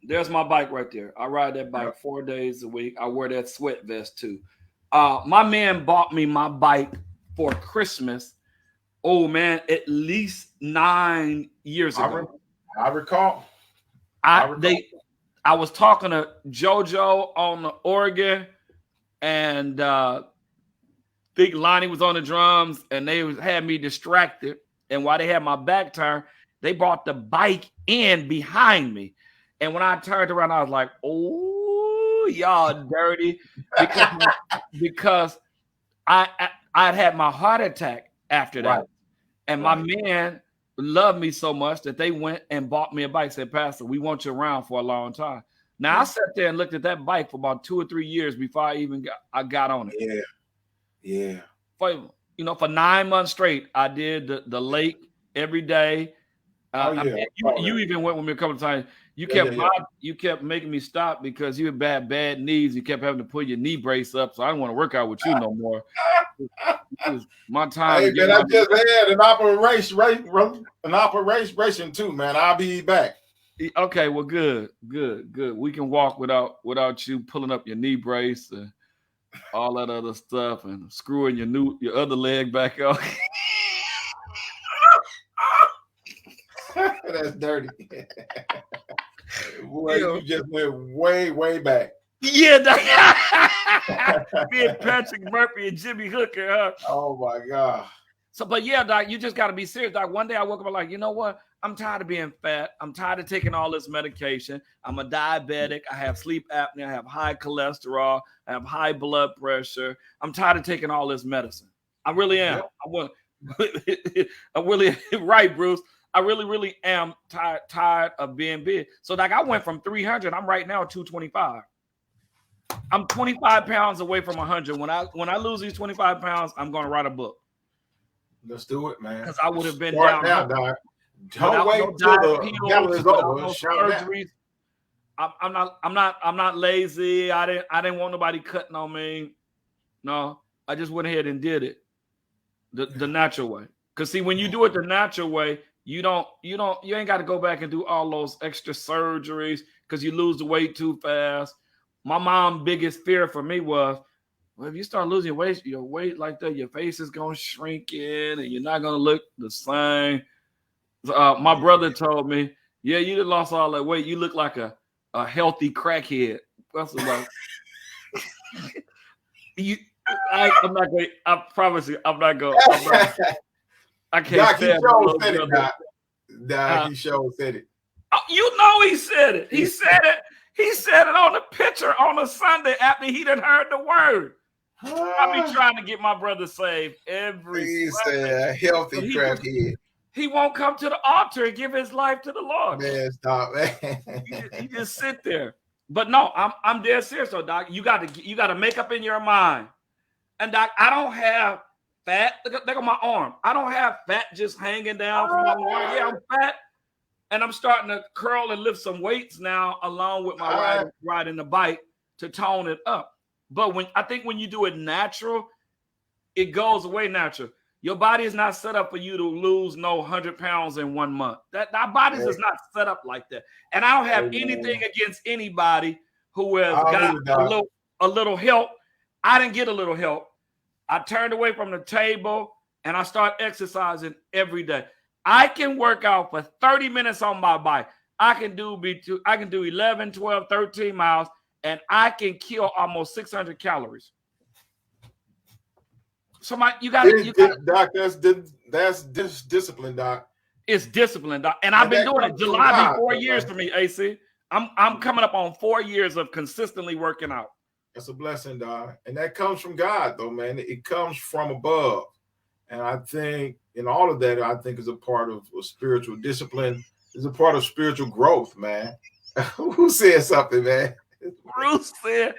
there's my bike right there. I ride that bike 4 days a week. I wear that sweat vest, too. My man bought me my bike for Christmas. Oh, man, at least 9 years ago. I recall. I was talking to JoJo on the organ, and Big Lonnie was on the drums, and they had me distracted. And while they had my back turned, they brought the bike in behind me. And when I turned around, I was like, "Oh, y'all dirty," because I'd had my heart attack after that, and my man loved me so much that they went and bought me a bike. Said, "Pastor, we want you around for a long time." Now I sat there and looked at that bike for about 2 or 3 years before I even got on it. Yeah. For 9 months straight, I did the lake every day. You even went with me a couple of times. You kept making me stop because you had bad knees. You kept having to put your knee brace up, so I didn't want to work out with you no more. It was my time. Hey, man, I just had an operation too, man. I'll be back. Okay, well, good. We can walk without you pulling up your knee brace and all that other stuff and screwing your other leg back up. That's dirty. Boy, you just went way, way back. Yeah, me and Patrick Murphy and Jimmy Hooker, huh? Oh my God. So, but yeah, Doc, you just got to be serious, Doc. One day I woke up like, you know what? I'm tired of being fat. I'm tired of taking all this medication. I'm a diabetic. I have sleep apnea. I have high cholesterol. I have high blood pressure. I'm tired of taking all this medicine. I really am. I'm really right, Bruce. I really am tired of being big. So like I went from 300. I'm right now 225. I'm 25 pounds away from 100. When I lose these 25 pounds, I'm going to write a book. Let's do it, man. Because I would have been down. Don't wait till the gallery's over. Surgeries. I'm not lazy. I didn't want nobody cutting on me. No, I just went ahead and did it the natural way. Because see, when you do it the natural way, you ain't got to go back and do all those extra surgeries because you lose the weight too fast. My mom's biggest fear for me was, well, if you start losing your weight like that, your face is gonna shrink in and you're not gonna look the same. My brother told me, yeah, you done lost all that weight. You look like a healthy crackhead. That's about you. I'm not going. I promise you, I'm not going. I can't Doc, stand he sure my said it, brother. Doc, he sure said it. You know he said it. He said it. He said it on the picture on a Sunday after he done heard the word. I be trying to get my brother saved every He Sunday. said a healthy crackhead. He won't come to the altar and give his life to the Lord. Man, stop, man. He just sit there. But no, I'm dead serious, though, Doc. You got to make up in your mind. And Doc, I don't have fat. Look at my arm. I don't have fat just hanging down from my arm. Yeah, I'm fat. And I'm starting to curl and lift some weights now, along with my riding the bike to tone it up. But when you do it natural, it goes away natural. Your body is not set up for you to lose 100 pounds in 1 month. Our bodies is not set up like that. And I don't have anything against anybody who has got a little help. I didn't get a little help. I turned away from the table and I start exercising every day. I can work out for 30 minutes on my bike. I can do 11, 12, 13 miles, and I can kill almost 600 calories. So you got Doc, that's discipline, Doc. It's discipline, Doc. And I've been doing it. July be 4 years for me, AC. I'm coming up on 4 years of consistently working out. That's a blessing, Doc. And that comes from God, though, man. It comes from above. And I think in all of that, I think is a part of a spiritual discipline, is a part of spiritual growth, man. Who said something, man? Bruce said,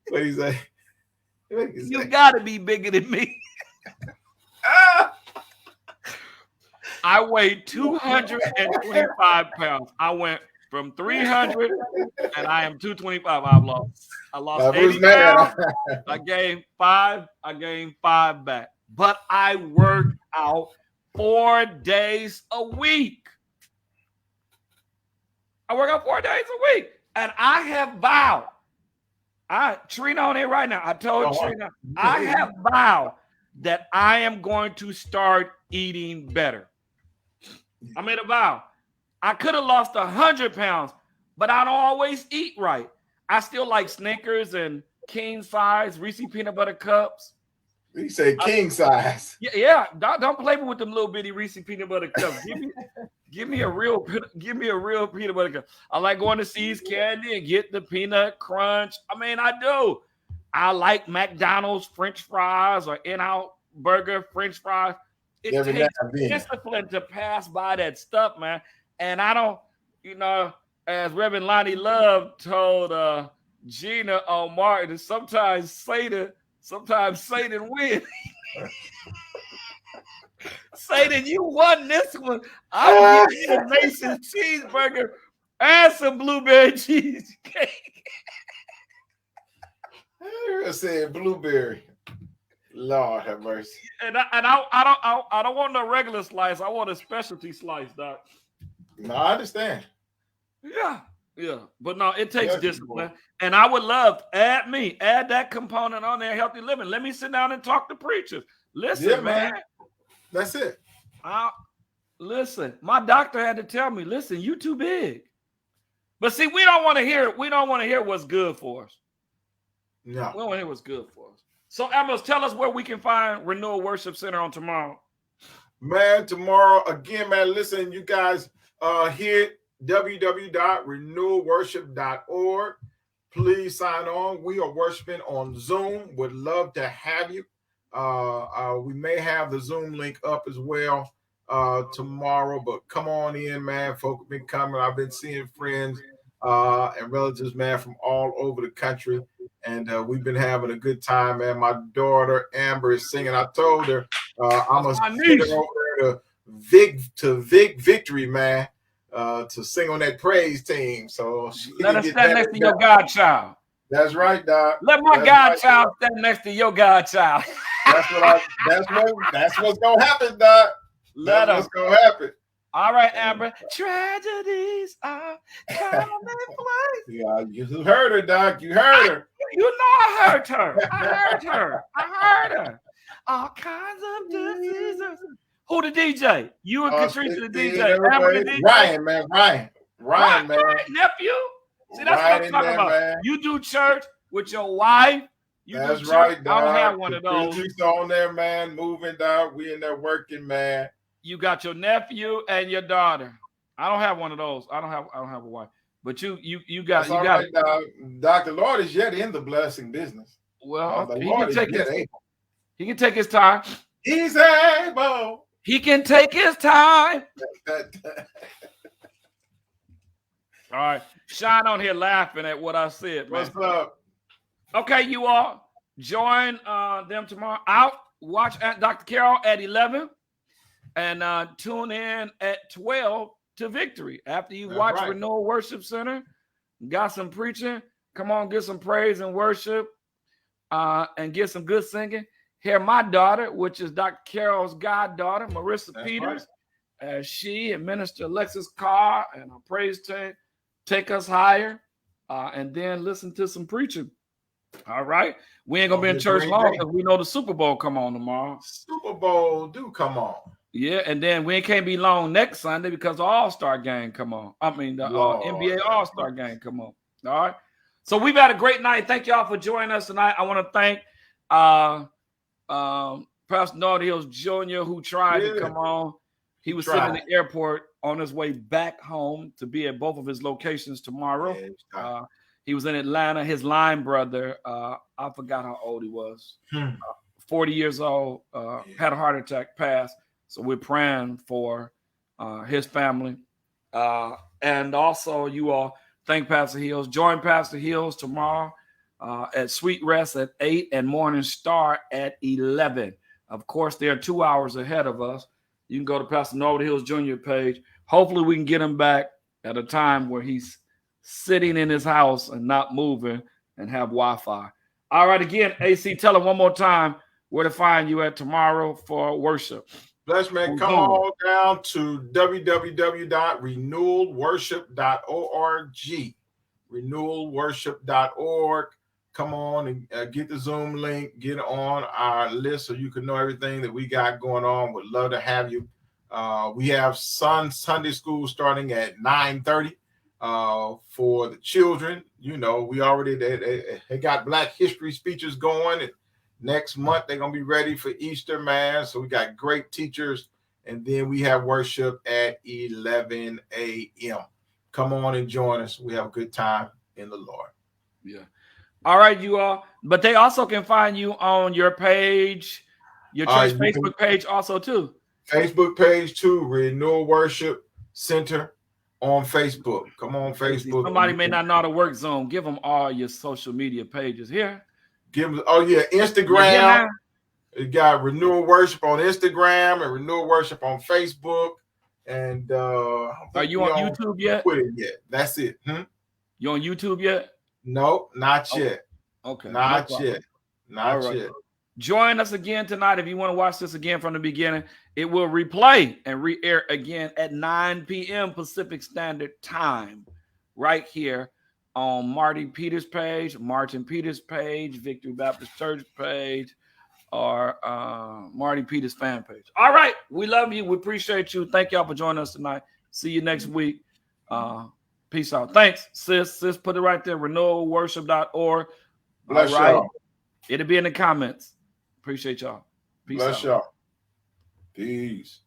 what he say? You gotta be bigger than me. I weighed 225 pounds. I went from 300 and I am 225. I lost 80 pounds. I gained 5 back. But I worked out 4 days a week. I work out 4 days a week. And I have vowed. Trina on it right now. I told Trina, I have vowed that I am going to start eating better. I made a vow. I could have lost 100 pounds, but I don't always eat right. I still like Snickers and king size Reese peanut butter cups. You say king size? Yeah. Don't play me with them little bitty Reese peanut butter cups. Give me a real peanut butter cup. I like going to See's Candy and get the peanut crunch. I mean, I do. I like McDonald's French fries or In-Out Burger French fries. It takes discipline to pass by that stuff, man. And I don't, as Reverend Lonnie Love told Gina on Martin, sometimes Satan wins. Satan, you won this one. I'm giving you a Mason cheeseburger and some blueberry cheesecake. I said blueberry. Lord have mercy. And I don't want no regular slice. I want a specialty slice, Doc. No, I understand. Yeah. But no, it takes discipline. And I would love add that component on there, healthy living. Let me sit down and talk to preachers. Listen, man. That's it. Listen, my doctor had to tell me, listen, you too big. But see, we don't want to hear what's good for us. No. We don't want to hear what's good for us. So, Ambrose, tell us where we can find Renewal Worship Center on tomorrow. Man, tomorrow, again, man, listen, you guys hit www.renewalworship.org. Please sign on. We are worshiping on Zoom. Would love to have you. We may have the Zoom link up as well tomorrow, but come on in, man. Folk have been coming. I've been seeing friends and relatives, man, from all over the country. And we've been having a good time, man. My daughter, Amber, is singing. I told her I'm going to send her over there to Victory, man, to sing on that praise team. So let us stand next to your godchild. That's right, Doc. Let my godchild stand next to your godchild. That's what's going to happen, Doc. That's what's going to happen. All right, Amber. Tragedies are commonplace. Yeah, you heard her, Doc. You heard her. You know I heard her. All kinds of diseases Who the DJ? You and Katricia the DJ. Everybody, Amber the DJ. Ryan, man. Ryan, man. Right, nephew. See, that's Ryan what I'm talking there, about. Man. You do church with your wife. That's do right, church. I don't have one of those. Katricia's on there, man. Moving down. We in there working, man. You got your nephew and your daughter. I don't have one of those. I don't have a wife. But you got right, Dr. Lord is yet in the blessing business. Well, the he Lord can take is yet able. He can take his time. He's able. He can take his time. All right. Shine on here laughing at what I said, man. What's up? Okay, you all join them tomorrow. Watch at Dr. Carroll at 11 and tune in at 12 to Victory. After you watch Renewal Worship Center, got some preaching. Come on, get some praise and worship and get some good singing. Hear my daughter, which is Dr. Carroll's goddaughter, Marissa Peters, as she and Minister Alexis Carr and our praise team take us higher and then listen to some preaching. All right. We ain't going to be in church long because we know the Super Bowl come on tomorrow. Super Bowl do come on. Yeah, and then we can't be long next Sunday because the All-Star game come on. I mean, the NBA All-Star game come on. All right. So we've had a great night. Thank y'all for joining us tonight. I want to thank Pastor Marty Peters Jr., who tried to come on. He was sitting in the airport on his way back home to be at both of his locations tomorrow. He was in Atlanta. His line brother, I forgot how old he was, 40 years old, had a heart attack, passed. So we're praying for his family. And also you all thank Pastor Hills. Join Pastor Hills tomorrow at Sweet Rest at 8 and Morning Star at 11. Of course, they're 2 hours ahead of us. You can go to Pastor Norwert Hills Jr. page. Hopefully we can get him back at a time where he's sitting in his house and not moving and have Wi-Fi. All right, again, AC, tell him one more time where to find you at tomorrow for worship. Bless, man. Come on down to www.renewalworship.org. Renewalworship.org. Come on and get the Zoom link. Get on our list so you can know everything that we got going on. Would love to have you. We have Sunday school starting at 9:30 for the children. You know, we already they got Black History speeches going. And next month, they're going to be ready for Easter, man. So we got great teachers. And then we have worship at 11 a.m. Come on and join us. We have a good time in the Lord. Yeah. All right, you all. But they also can find you on your page, your church Facebook page also, too. Facebook page, too. Renewal Worship Center on Facebook. Come on, Facebook. Somebody may not know how to work Zoom. Give them all your social media pages here. Give them, Instagram. You got Renewal Worship on Instagram and Renewal Worship on Facebook. And are you on YouTube yet? That's it. You on YouTube yet? No, not yet. Okay. Not yet. Not yet. Join us again tonight. If you want to watch this again from the beginning, it will replay and re-air again at 9 p.m. Pacific Standard Time, right here on Marty Peters page, Martin Peters page, Victory Baptist Church page, or Marty Peters fan page. All right. We love you. We appreciate you. Thank y'all for joining us tonight. See you next week. Peace out. Thanks, sis. Sis, put it right there, renewalworship.org. Bless y'all. It'll be in the comments. Appreciate y'all. Peace out. Bless y'all. Peace.